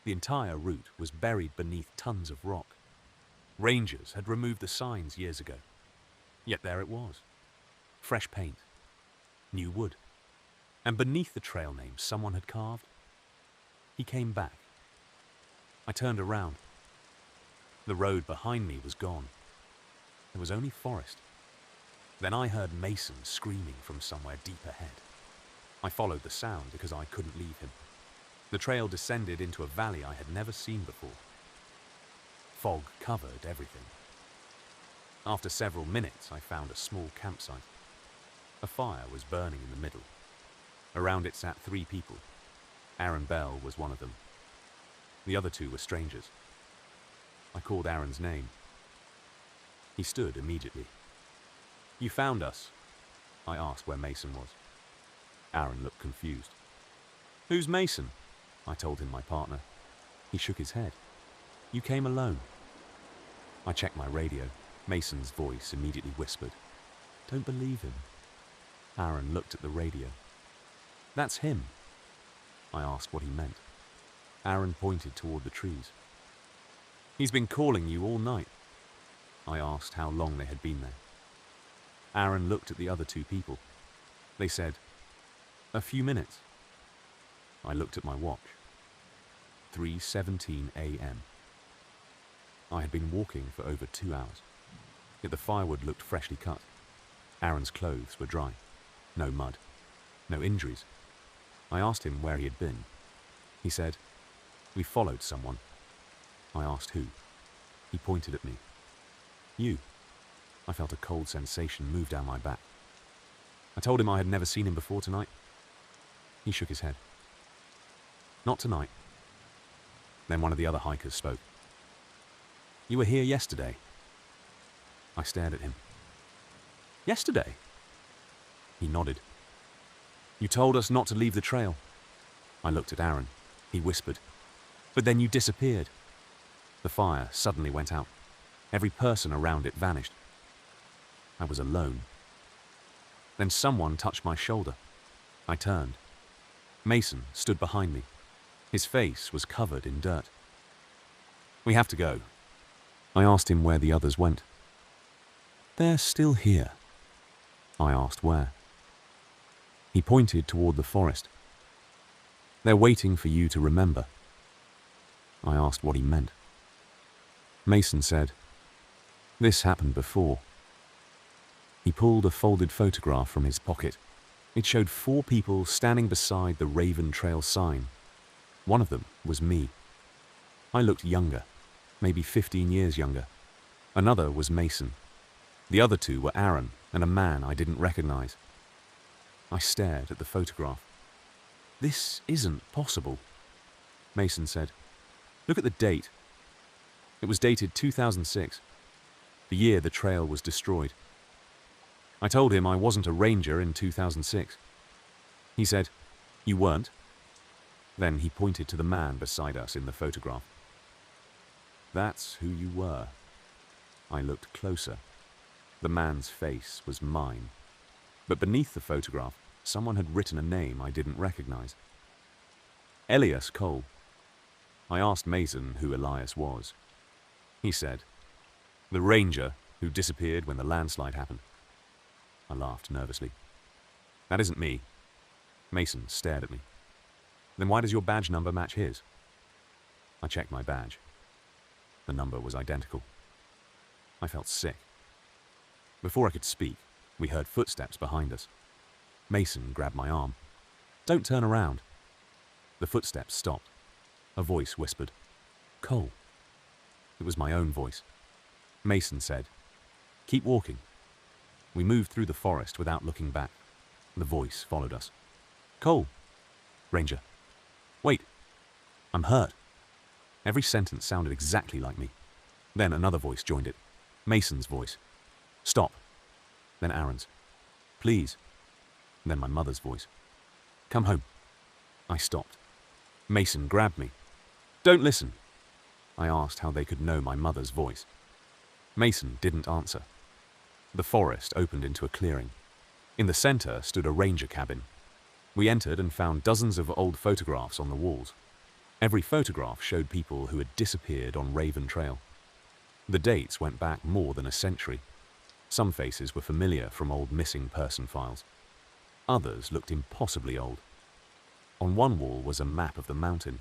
The entire route was buried beneath tons of rock. Rangers had removed the signs years ago. Yet there it was. Fresh paint. New wood. And beneath the trail name someone had carved. He came back. I turned around. The road behind me was gone. There was only forest. Then I heard Mason screaming from somewhere deep ahead. I followed the sound because I couldn't leave him. The trail descended into a valley I had never seen before. Fog covered everything. After several minutes, I found a small campsite. A fire was burning in the middle. Around it sat 3 people. Aaron Bell was one of them. The other 2 were strangers. I called Aaron's name. He stood immediately. "You found us?" I asked where Mason was. Aaron looked confused. "Who's Mason?" I told him my partner. He shook his head. "You came alone." I checked my radio. Mason's voice immediately whispered, "Don't believe him." Aaron looked at the radio. "That's him." I asked what he meant. Aaron pointed toward the trees. "He's been calling you all night." I asked how long they had been there. Aaron looked at the other 2 people. They said, "A few minutes." I looked at my watch. 3:17 a.m. I had been walking for over 2 hours, yet the firewood looked freshly cut. Aaron's clothes were dry. No mud. No injuries. I asked him where he had been. He said, "We followed someone." I asked who. He pointed at me. "You." I felt a cold sensation move down my back. I told him I had never seen him before tonight. He shook his head. "Not tonight." Then one of the other hikers spoke. "You were here yesterday." I stared at him. "Yesterday?" He nodded. "You told us not to leave the trail." I looked at Aaron. He whispered, "But then you disappeared." The fire suddenly went out. Every person around it vanished. I was alone. Then someone touched my shoulder. I turned. Mason stood behind me. His face was covered in dirt. "We have to go." I asked him where the others went. "They're still here." I asked where. He pointed toward the forest. "They're waiting for you to remember." I asked what he meant. Mason said, "This happened before." He pulled a folded photograph from his pocket. It showed 4 people standing beside the Raven Trail sign. One of them was me. I looked younger, maybe 15 years younger. Another was Mason. The other 2 were Aaron and a man I didn't recognize. I stared at the photograph. "This isn't possible." Mason said, "Look at the date." It was dated 2006, the year the trail was destroyed. I told him I wasn't a ranger in 2006. He said, "You weren't?" Then he pointed to the man beside us in the photograph. "That's who you were." I looked closer. The man's face was mine. But beneath the photograph, someone had written a name I didn't recognize. Elias Cole. I asked Mason who Elias was. He said, "The ranger who disappeared when the landslide happened." I laughed nervously. "That isn't me." Mason stared at me. "Then why does your badge number match his?" I checked my badge. The number was identical. I felt sick. Before I could speak, we heard footsteps behind us. Mason grabbed my arm. "Don't turn around." The footsteps stopped. A voice whispered, "Cole." It was my own voice. Mason said, "Keep walking." We moved through the forest without looking back. The voice followed us. "Cole." "Ranger." "Wait. I'm hurt." Every sentence sounded exactly like me. Then another voice joined it. Mason's voice. "Stop." Then Aaron's. "Please." Then my mother's voice. Come home. I stopped. Mason grabbed me. Don't listen. I asked how they could know my mother's voice. Mason didn't answer. The forest opened into a clearing. In the center stood a ranger cabin. We entered and found dozens of old photographs on the walls. Every photograph showed people who had disappeared on Raven Trail. The dates went back more than a century. Some faces were familiar from old missing person files. Others looked impossibly old. On one wall was a map of the mountain.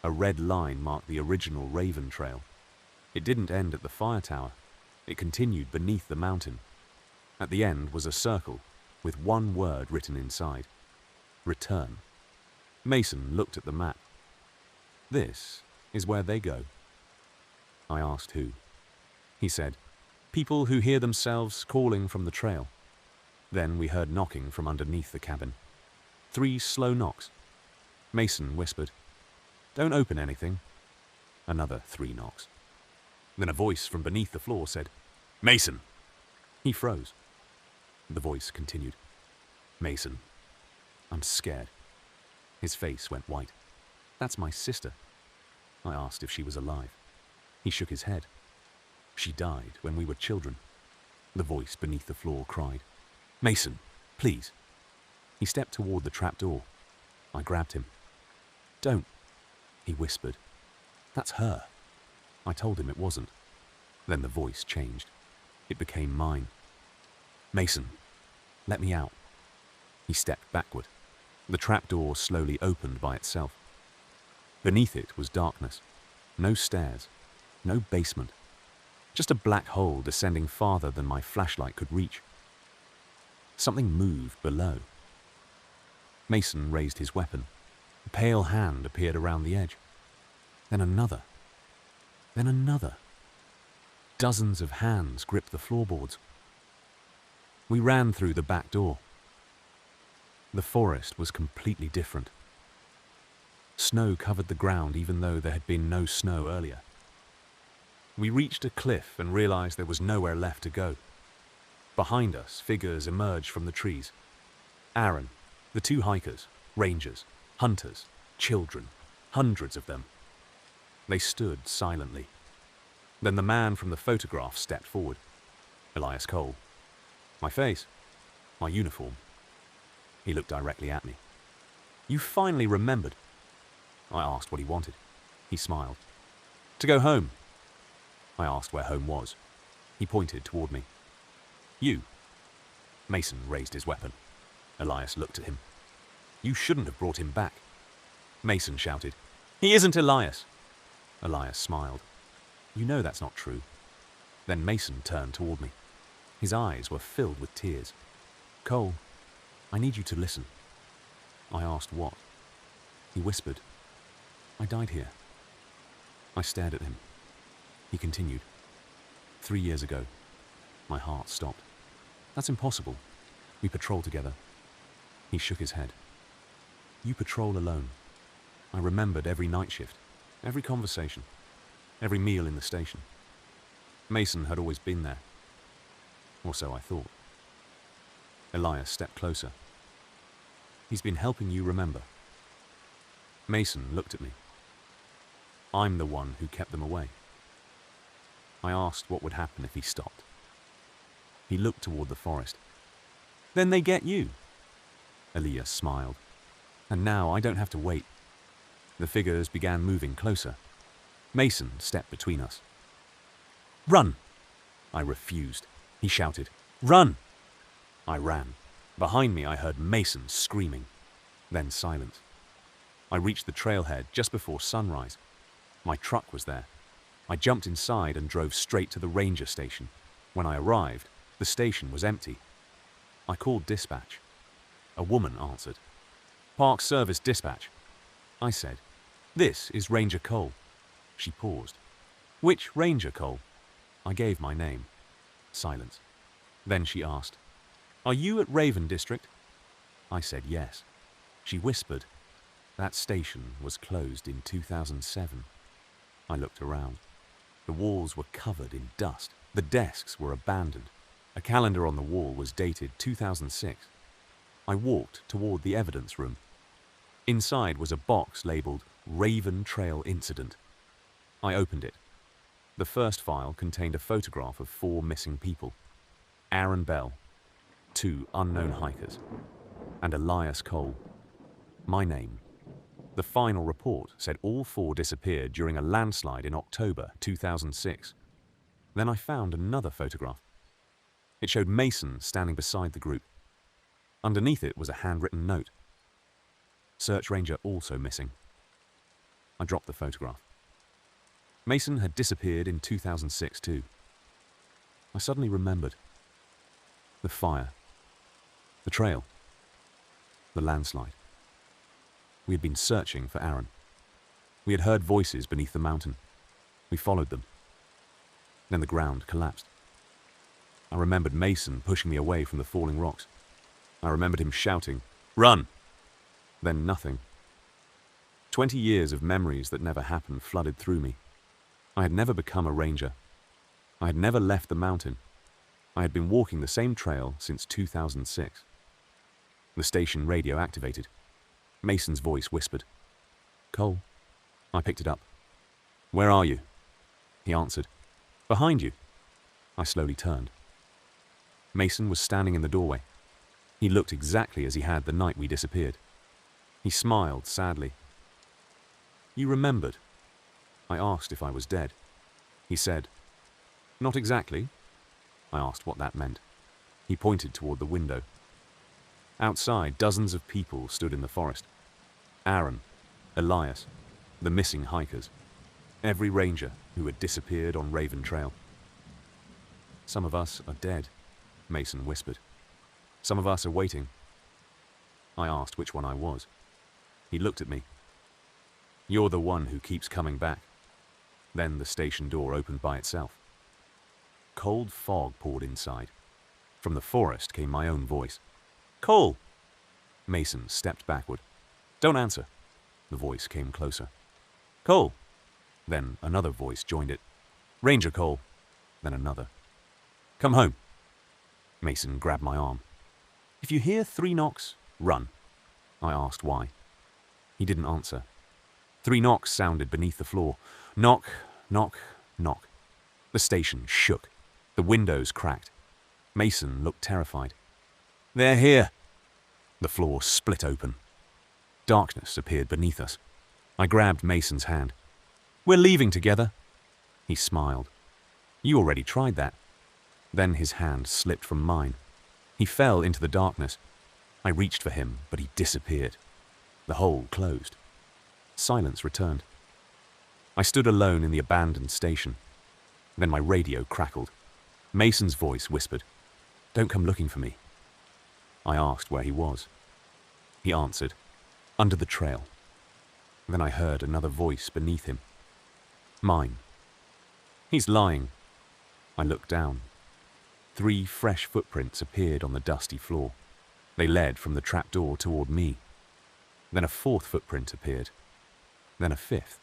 A red line marked the original Raven Trail. It didn't end at the fire tower. It continued beneath the mountain. At the end was a circle with one word written inside. Return. Mason looked at the map. This is where they go. I asked who. He said, people who hear themselves calling from the trail. Then we heard knocking from underneath the cabin. 3 slow knocks. Mason whispered, don't open anything. Another 3 knocks. Then a voice from beneath the floor said, Mason. He froze. The voice continued, Mason, I'm scared. His face went white. That's my sister. I asked if she was alive. He shook his head. She died when we were children. The voice beneath the floor cried, Mason, please. He stepped toward the trapdoor. I grabbed him. Don't, he whispered. That's her. I told him it wasn't. Then the voice changed. It became mine. Mason, let me out. He stepped backward. The trapdoor slowly opened by itself. Beneath it was darkness. No stairs. No basement. Just a black hole descending farther than my flashlight could reach. Something moved below. Mason raised his weapon. A pale hand appeared around the edge. Then another. Then another. Dozens of hands gripped the floorboards. We ran through the back door. The forest was completely different. Snow covered the ground even though there had been no snow earlier. We reached a cliff and realized there was nowhere left to go. Behind us, figures emerged from the trees. Aaron, the 2 hikers, rangers, hunters, children, hundreds of them. They stood silently. Then the man from the photograph stepped forward. Elias Cole. My face. My uniform. He looked directly at me. You finally remembered. I asked what he wanted. He smiled. To go home. I asked where home was. He pointed toward me. You. Mason raised his weapon. Elias looked at him. You shouldn't have brought him back. Mason shouted. He isn't Elias. Elias smiled. You know that's not true. Then Mason turned toward me. His eyes were filled with tears. Cole, I need you to listen. I asked what. He whispered. I died here. I stared at him. He continued. 3 years ago. My heart stopped. That's impossible. We patrol together. He shook his head. You patrol alone. I remembered every night shift, every conversation, every meal in the station. Mason had always been there. Or so I thought. Elias stepped closer. He's been helping you remember. Mason looked at me. I'm the one who kept them away. I asked what would happen if he stopped. He looked toward the forest. Then they get you. Elias smiled. And now I don't have to wait. The figures began moving closer. Mason stepped between us. Run! I refused. He shouted, Run! I ran. Behind me I heard Mason screaming. Then silence. I reached the trailhead just before sunrise. My truck was there. I jumped inside and drove straight to the ranger station. When I arrived, the station was empty. I called dispatch. A woman answered. Park Service Dispatch. I said, This is Ranger Cole. She paused. Which Ranger Cole? I gave my name. Silence. Then she asked, Are you at Raven District? I said yes. She whispered, That station was closed in 2007. I looked around. The walls were covered in dust. The desks were abandoned. A calendar on the wall was dated 2006. I walked toward the evidence room. Inside was a box labeled Raven Trail Incident. I opened it. The first file contained a photograph of 4 missing people: Aaron Bell, 2 unknown hikers, and Elias Cole. My name. The final report said all 4 disappeared during a landslide in October 2006. Then I found another photograph. It showed Mason standing beside the group. Underneath it was a handwritten note. Search Ranger also missing. I dropped the photograph. Mason had disappeared in 2006 too. I suddenly remembered. The fire. The trail. The landslide. We had been searching for Aaron. We had heard voices beneath the mountain. We followed them. Then the ground collapsed. I remembered Mason pushing me away from the falling rocks. I remembered him shouting, "Run!" Then nothing. 20 years of memories that never happened flooded through me. I had never become a ranger. I had never left the mountain. I had been walking the same trail since 2006. The station radio activated. Mason's voice whispered, "Cole." I picked it up. "Where are you?" He answered, "Behind you." I slowly turned. Mason was standing in the doorway. He looked exactly as he had the night we disappeared. He smiled sadly. "You remembered?" I asked if I was dead. He said, "Not exactly." I asked what that meant. He pointed toward the window. Outside, dozens of people stood in the forest. Aaron, Elias, the missing hikers, every ranger who had disappeared on Raven Trail. "Some of us are dead," Mason whispered. "Some of us are waiting." I asked which one I was. He looked at me. "You're the one who keeps coming back." Then the station door opened by itself. Cold fog poured inside. From the forest came my own voice. "Cole!" Mason stepped backward. "Don't answer." The voice came closer. "Cole!" Then another voice joined it. "Ranger Cole." Then another. "Come home." Mason grabbed my arm. "If you hear 3 knocks, run." I asked why. He didn't answer. 3 knocks sounded beneath the floor. Knock, knock, knock. The station shook. The windows cracked. Mason looked terrified. "They're here." The floor split open. Darkness appeared beneath us. I grabbed Mason's hand. "We're leaving together." He smiled. "You already tried that." Then his hand slipped from mine. He fell into the darkness. I reached for him, but he disappeared. The hole closed. Silence returned. I stood alone in the abandoned station. Then my radio crackled. Mason's voice whispered, "Don't come looking for me." I asked where he was. He answered, "Under the trail." Then I heard another voice beneath him. Mine. "He's lying." I looked down. 3 fresh footprints appeared on the dusty floor. They led from the trapdoor toward me. Then a 4th footprint appeared. Then a 5th.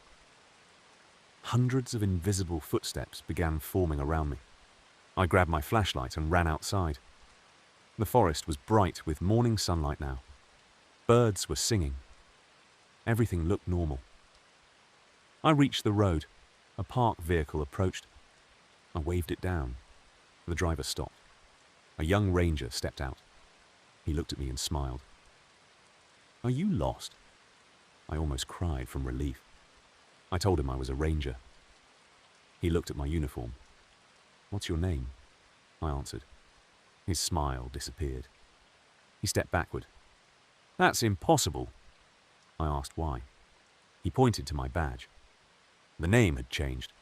Hundreds of invisible footsteps began forming around me. I grabbed my flashlight and ran outside. The forest was bright with morning sunlight now. Birds were singing. Everything looked normal. I reached the road. A parked vehicle approached. I waved it down. The driver stopped. A young ranger stepped out. He looked at me and smiled. "Are you lost?" I almost cried from relief. I told him I was a ranger. He looked at my uniform. "What's your name?" I answered. His smile disappeared. He stepped backward. "That's impossible." I asked why. He pointed to my badge. The name had changed.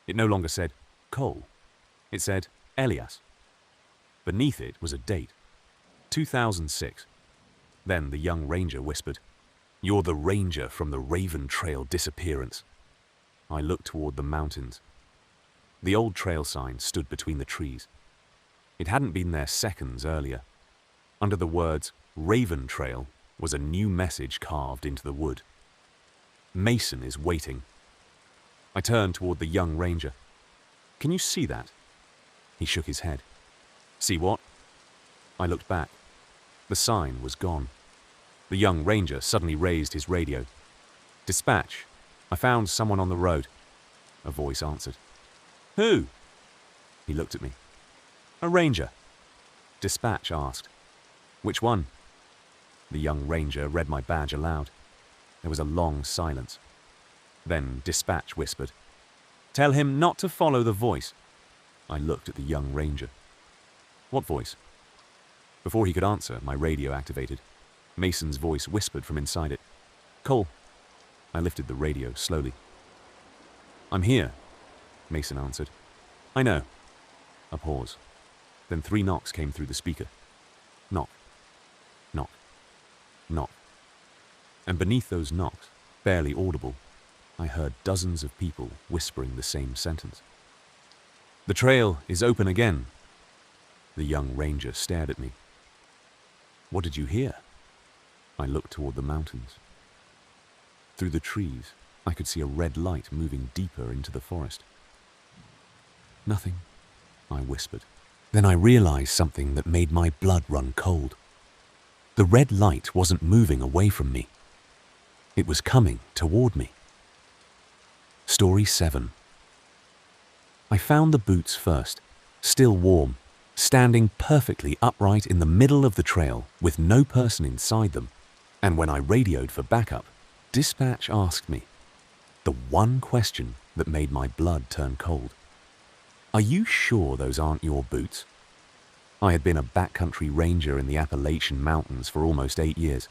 It no longer said Cole. It said Elias. Beneath it was a date, 2006. Then the young ranger whispered, "You're the ranger from the Raven Trail disappearance." I looked toward the mountains. The old trail sign stood between the trees. It hadn't been there seconds earlier. Under the words Raven Trail was a new message carved into the wood. "Mason is waiting." I turned toward the young ranger. "Can you see that?" He shook his head. "See what?" I looked back. The sign was gone. The young ranger suddenly raised his radio. "Dispatch, I found someone on the road," a voice answered. "Who?" He looked at me. "A ranger." Dispatch asked. "Which one?" The young ranger read my badge aloud. There was a long silence. Then Dispatch whispered, "Tell him not to follow the voice." I looked at the young ranger. "What voice?" Before he could answer, my radio activated. Mason's voice whispered from inside it. "Cole." I lifted the radio slowly. "I'm here," Mason answered. "I know." A pause. Then 3 knocks came through the speaker. Knock. Knock. Knock. And beneath those knocks, barely audible, I heard dozens of people whispering the same sentence. "The trail is open again." The young ranger stared at me. "What did you hear?" I looked toward the mountains. Through the trees, I could see a red light moving deeper into the forest. "Nothing," I whispered. Then I realized something that made my blood run cold. The red light wasn't moving away from me. It was coming toward me. Story 7. I found the boots first, still warm, standing perfectly upright in the middle of the trail with no person inside them. And when I radioed for backup, Dispatch asked me the one question that made my blood turn cold. "Are you sure those aren't your boots?" I had been a backcountry ranger in the Appalachian Mountains for almost 8 years,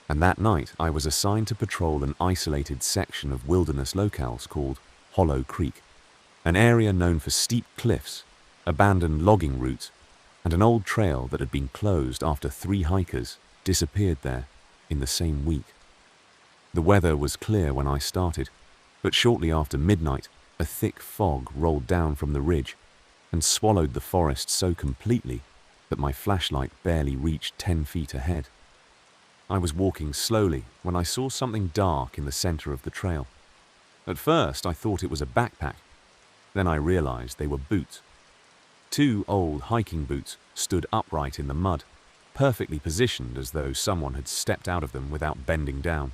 and that night I was assigned to patrol an isolated section of wilderness locales called Hollow Creek, an area known for steep cliffs, abandoned logging routes, and an old trail that had been closed after 3 hikers disappeared there in the same week. The weather was clear when I started, but shortly after midnight, a thick fog rolled down from the ridge and swallowed the forest so completely that my flashlight barely reached 10 feet ahead. I was walking slowly when I saw something dark in the center of the trail. At first, I thought it was a backpack. Then I realized they were boots. 2 old hiking boots stood upright in the mud, perfectly positioned as though someone had stepped out of them without bending down.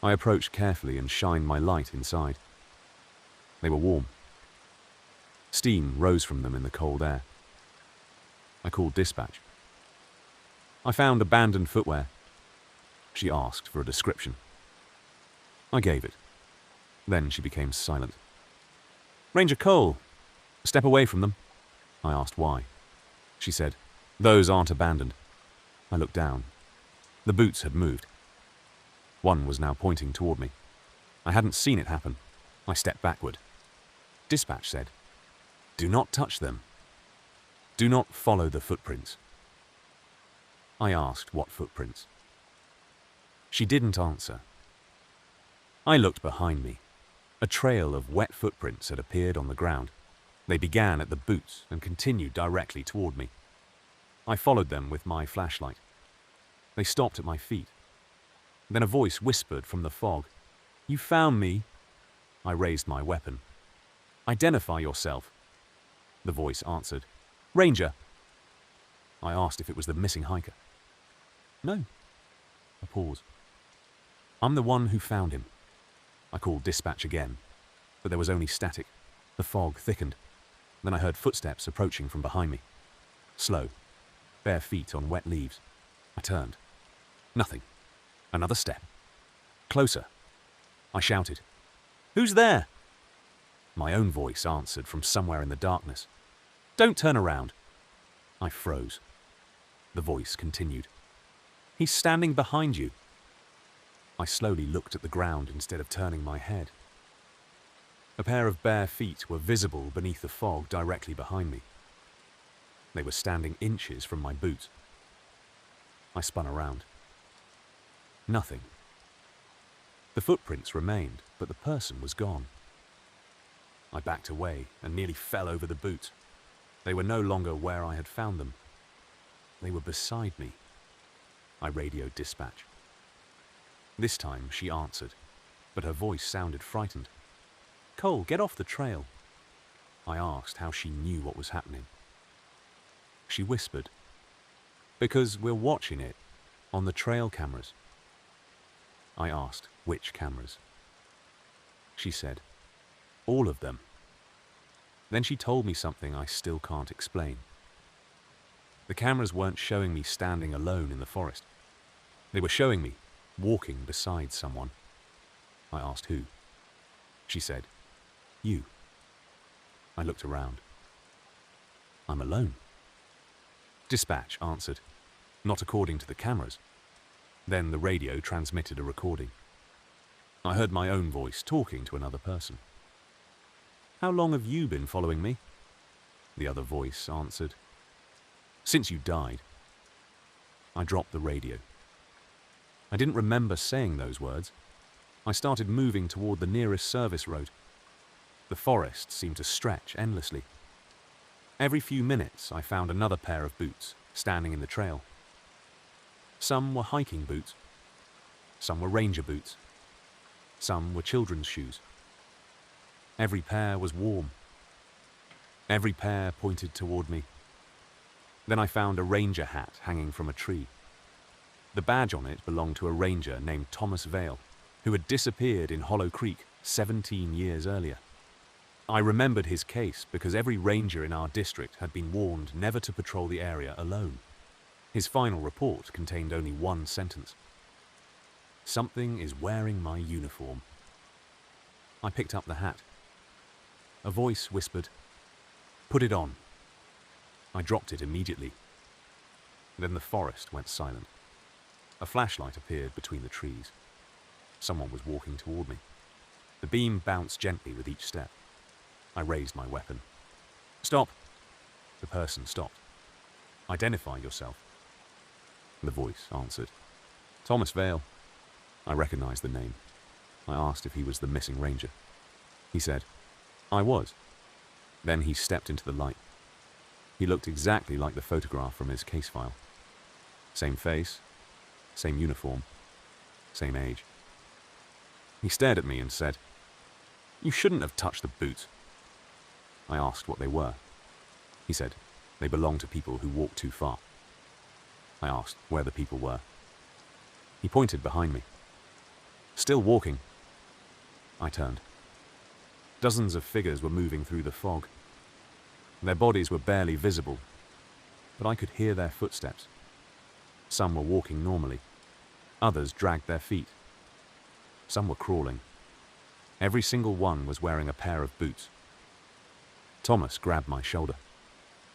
I approached carefully and shined my light inside. They were warm. Steam rose from them in the cold air. I called Dispatch. "I found abandoned footwear." She asked for a description. I gave it. Then she became silent. "Ranger Cole, step away from them." I asked why. She said, "Those aren't abandoned." I looked down. The boots had moved. One was now pointing toward me. I hadn't seen it happen. I stepped backward. Dispatch said, "Do not touch them. Do not follow the footprints." I asked what footprints. She didn't answer. I looked behind me. A trail of wet footprints had appeared on the ground. They began at the boots and continued directly toward me. I followed them with my flashlight. They stopped at my feet. Then a voice whispered from the fog, "You found me." I raised my weapon. "Identify yourself." The voice answered, "Ranger." I asked if it was the missing hiker. "No." A pause. "I'm the one who found him." I called Dispatch again, but there was only static. The fog thickened. Then I heard footsteps approaching from behind me. Slow, bare feet on wet leaves. I turned. Nothing. Another step. Closer. I shouted, "Who's there?" My own voice answered from somewhere in the darkness. "Don't turn around." I froze. The voice continued, "He's standing behind you." I slowly looked at the ground instead of turning my head. A pair of bare feet were visible beneath the fog directly behind me. They were standing inches from my boots. I spun around. Nothing. The footprints remained, but the person was gone. I backed away and nearly fell over the boots. They were no longer where I had found them. They were beside me. I radioed Dispatch. This time she answered, but her voice sounded frightened. "Cole, get off the trail." I asked how she knew what was happening. She whispered, Because we're watching it on the trail cameras. I asked, which cameras? She said, all of them. Then she told me something I still can't explain. The cameras weren't showing me standing alone in the forest. They were showing me walking beside someone. I asked who. She said, you. I looked around. I'm alone. Dispatch answered, not according to the cameras. Then the radio transmitted a recording. I heard my own voice talking to another person. How long have you been following me? The other voice answered, since you died. I dropped the radio. I didn't remember saying those words. I started moving toward the nearest service road. The forest seemed to stretch endlessly. Every few minutes, I found another pair of boots standing in the trail. Some were hiking boots. Some were ranger boots. Some were children's shoes. Every pair was warm. Every pair pointed toward me. Then I found a ranger hat hanging from a tree. The badge on it belonged to a ranger named Thomas Vale, who had disappeared in Hollow Creek 17 years earlier. I remembered his case because every ranger in our district had been warned never to patrol the area alone. His final report contained only one sentence. Something is wearing my uniform. I picked up the hat. A voice whispered, put it on. I dropped it immediately. Then the forest went silent. A flashlight appeared between the trees. Someone was walking toward me. The beam bounced gently with each step. I raised my weapon. Stop! The person stopped. Identify yourself. The voice answered. Thomas Vale. I recognized the name. I asked if he was the missing ranger. He said, I was. Then he stepped into the light. He looked exactly like the photograph from his case file. Same face, same uniform, same age. He stared at me and said, you shouldn't have touched the boots. I asked what they were. He said, they belong to people who walk too far. I asked where the people were. He pointed behind me. Still walking. I turned. Dozens of figures were moving through the fog. Their bodies were barely visible, but I could hear their footsteps. Some were walking normally. Others dragged their feet. Some were crawling. Every single one was wearing a pair of boots. Thomas grabbed my shoulder.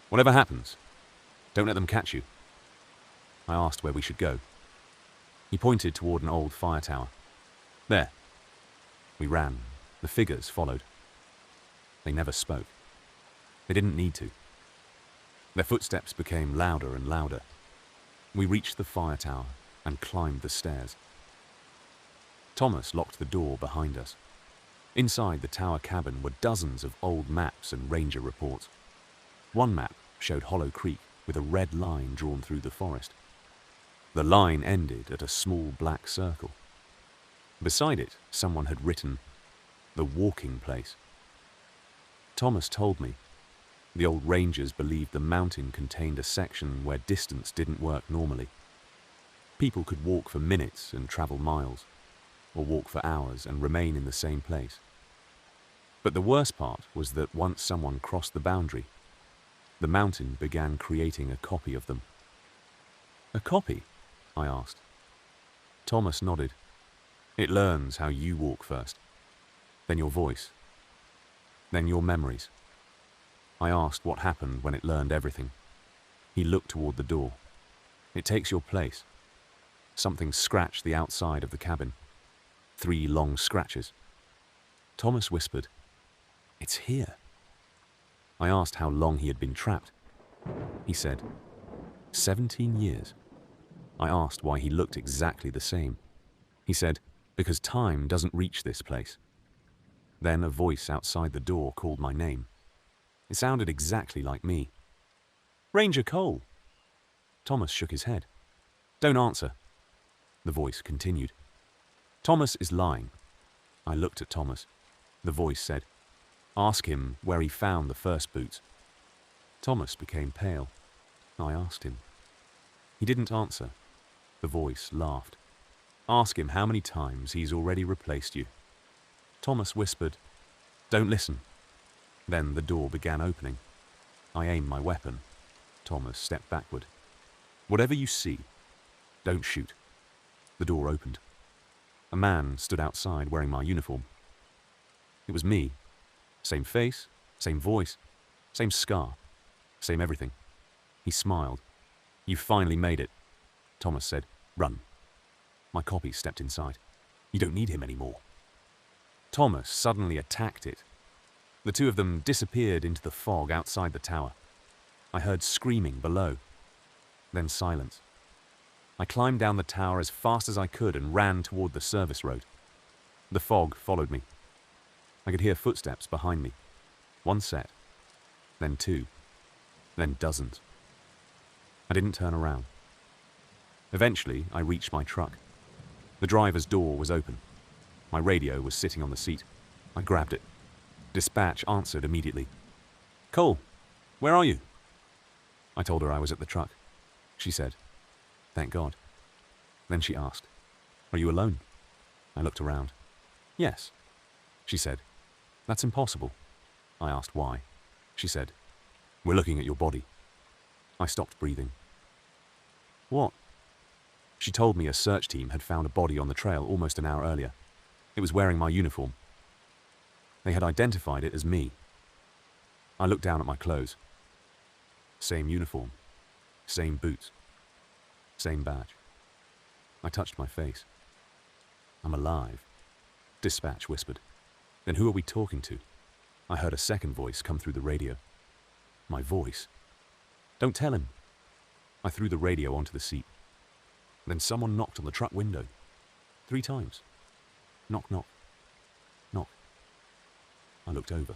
Whatever happens, don't let them catch you. I asked where we should go. He pointed toward an old fire tower. There. We ran. The figures followed. They never spoke. They didn't need to. Their footsteps became louder and louder. We reached the fire tower and climbed the stairs. Thomas locked the door behind us. Inside the tower cabin were dozens of old maps and ranger reports. One map showed Hollow Creek with a red line drawn through the forest. The line ended at a small black circle. Beside it, someone had written, "The Walking Place." Thomas told me the old rangers believed the mountain contained a section where distance didn't work normally. People could walk for minutes and travel miles, or walk for hours and remain in the same place. But the worst part was that once someone crossed the boundary, the mountain began creating a copy of them. A copy? I asked. Thomas nodded. It learns how you walk first, then your voice, then your memories. I asked what happened when it learned everything. He looked toward the door. It takes your place. Something scratched the outside of the cabin. 3 long scratches. Thomas whispered, "It's here." I asked how long he had been trapped. He said, 17 years. I asked why he looked exactly the same. He said, because time doesn't reach this place. Then a voice outside the door called my name. It sounded exactly like me. "Ranger Cole." Thomas shook his head. "Don't answer." The voice continued. "Thomas is lying." I looked at Thomas. The voice said, "Ask him where he found the first boots." Thomas became pale. I asked him. He didn't answer. The voice laughed. Ask him how many times he's already replaced you. Thomas whispered, Don't listen. Then the door began opening. I aimed my weapon. Thomas stepped backward. Whatever you see, don't shoot. The door opened. A man stood outside wearing my uniform. It was me. Same face, same voice, same scar, same everything. He smiled. You finally made it. Thomas said, Run. My copy stepped inside. You don't need him anymore. Thomas suddenly attacked it. The two of them disappeared into the fog outside the tower. I heard screaming below. Then silence. I climbed down the tower as fast as I could and ran toward the service road. The fog followed me. I could hear footsteps behind me. One set, then two, then dozens. I didn't turn around. Eventually, I reached my truck. The driver's door was open. My radio was sitting on the seat. I grabbed it. Dispatch answered immediately. Cole, where are you? I told her I was at the truck. She said, Thank God. Then she asked, Are you alone? I looked around. Yes. She said, That's impossible. I asked why. She said, We're looking at your body. I stopped breathing. What? She told me a search team had found a body on the trail almost an hour earlier. It was wearing my uniform. They had identified it as me. I looked down at my clothes. Same uniform, same boots, same badge. I touched my face. I'm alive, Dispatch whispered. Then who are we talking to? I heard a second voice come through the radio. My voice. Don't tell him. I threw the radio onto the seat. Then someone knocked on the truck window. 3 times. Knock, knock, knock. I looked over.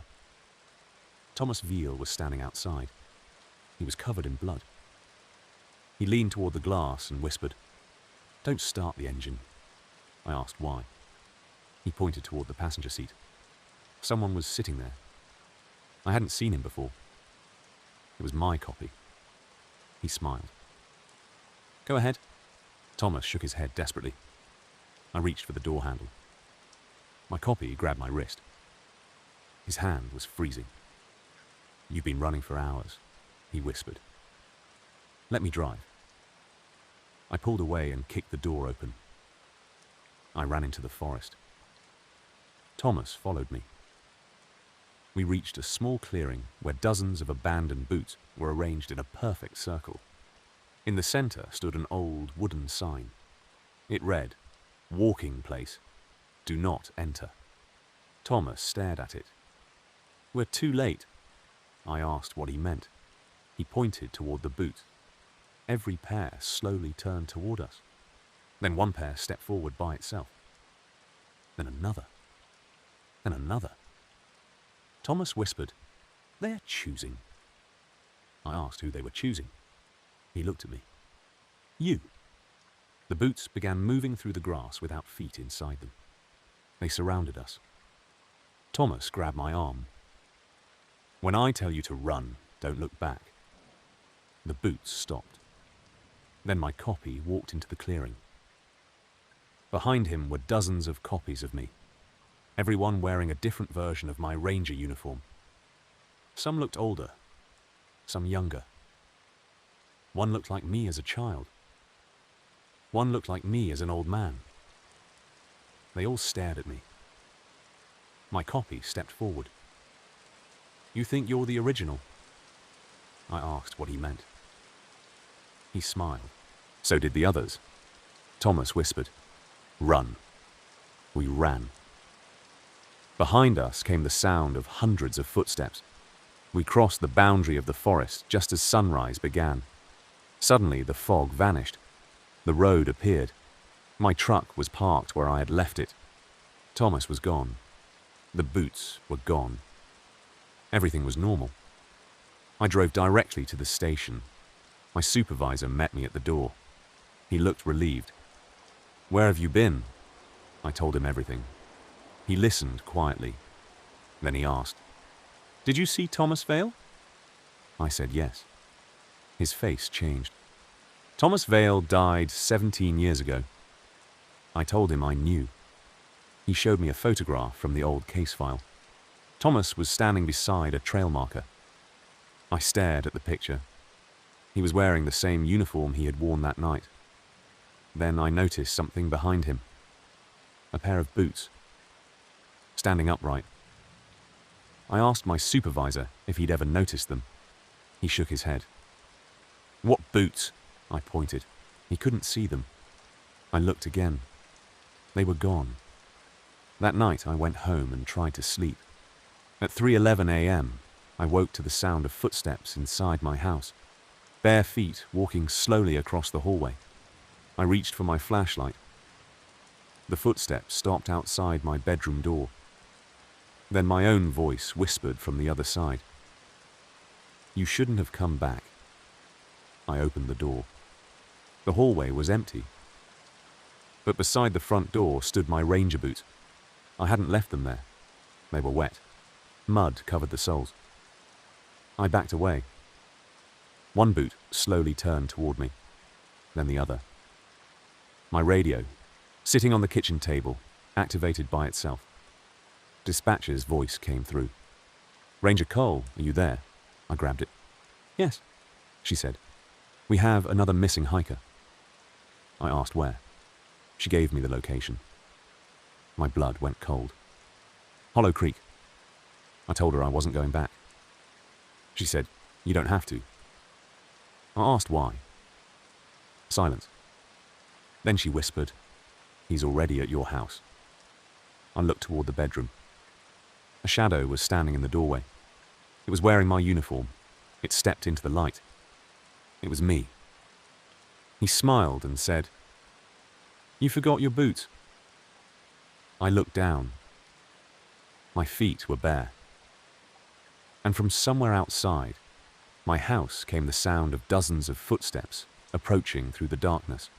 Thomas Veal was standing outside. He was covered in blood. He leaned toward the glass and whispered, Don't start the engine. I asked why. He pointed toward the passenger seat. Someone was sitting there. I hadn't seen him before. It was my copy. He smiled. Go ahead. Thomas shook his head desperately. I reached for the door handle. My copy grabbed my wrist. His hand was freezing. You've been running for hours, he whispered. Let me drive. I pulled away and kicked the door open. I ran into the forest. Thomas followed me. We reached a small clearing where dozens of abandoned boots were arranged in a perfect circle. In the center stood an old wooden sign. It read, Walking place. Do not enter. Thomas stared at it. We're too late. I asked what he meant. He pointed toward the boot. Every pair slowly turned toward us. Then one pair stepped forward by itself. Then another. Then another. Thomas whispered, They're choosing. I asked who they were choosing. He looked at me. You. The boots began moving through the grass without feet inside them. They surrounded us. Thomas grabbed my arm. When I tell you to run, don't look back. The boots stopped. Then my copy walked into the clearing. Behind him were dozens of copies of me, everyone wearing a different version of my ranger uniform. Some looked older, some younger. One looked like me as a child. One looked like me as an old man. They all stared at me. My copy stepped forward. You think you're the original? I asked what he meant. He smiled. So did the others. Thomas whispered, Run. We ran. Behind us came the sound of hundreds of footsteps. We crossed the boundary of the forest just as sunrise began. Suddenly the fog vanished. The road appeared. My truck was parked where I had left it. Thomas was gone. The boots were gone. Everything was normal. I drove directly to the station. My supervisor met me at the door. He looked relieved. Where have you been? I told him everything. He listened quietly. Then he asked, Did you see Thomas Vale? I said yes. His face changed. Thomas Vale died 17 years ago. I told him I knew. He showed me a photograph from the old case file. Thomas was standing beside a trail marker. I stared at the picture. He was wearing the same uniform he had worn that night. Then I noticed something behind him. A pair of boots. Standing upright. I asked my supervisor if he'd ever noticed them. He shook his head. "What boots?" I pointed. He couldn't see them. I looked again. They were gone. That night I went home and tried to sleep. At 3:11 a.m., I woke to the sound of footsteps inside my house. Bare feet walking slowly across the hallway. I reached for my flashlight. The footsteps stopped outside my bedroom door. Then my own voice whispered from the other side. "You shouldn't have come back." I opened the door. The hallway was empty. But beside the front door stood my ranger boots. I hadn't left them there. They were wet. Mud covered the soles. I backed away. One boot slowly turned toward me, then the other. My radio, sitting on the kitchen table, activated by itself. Dispatcher's voice came through. "Ranger Cole, are you there?" I grabbed it. "Yes," she said. "We have another missing hiker." I asked where. She gave me the location. My blood went cold. Hollow Creek. I told her I wasn't going back. She said, "You don't have to." I asked why. Silence. Then she whispered, "He's already at your house." I looked toward the bedroom. A shadow was standing in the doorway. It was wearing my uniform. It stepped into the light. It was me. He smiled and said, "You forgot your boots." I looked down. My feet were bare. And from somewhere outside, my house came the sound of dozens of footsteps approaching through the darkness.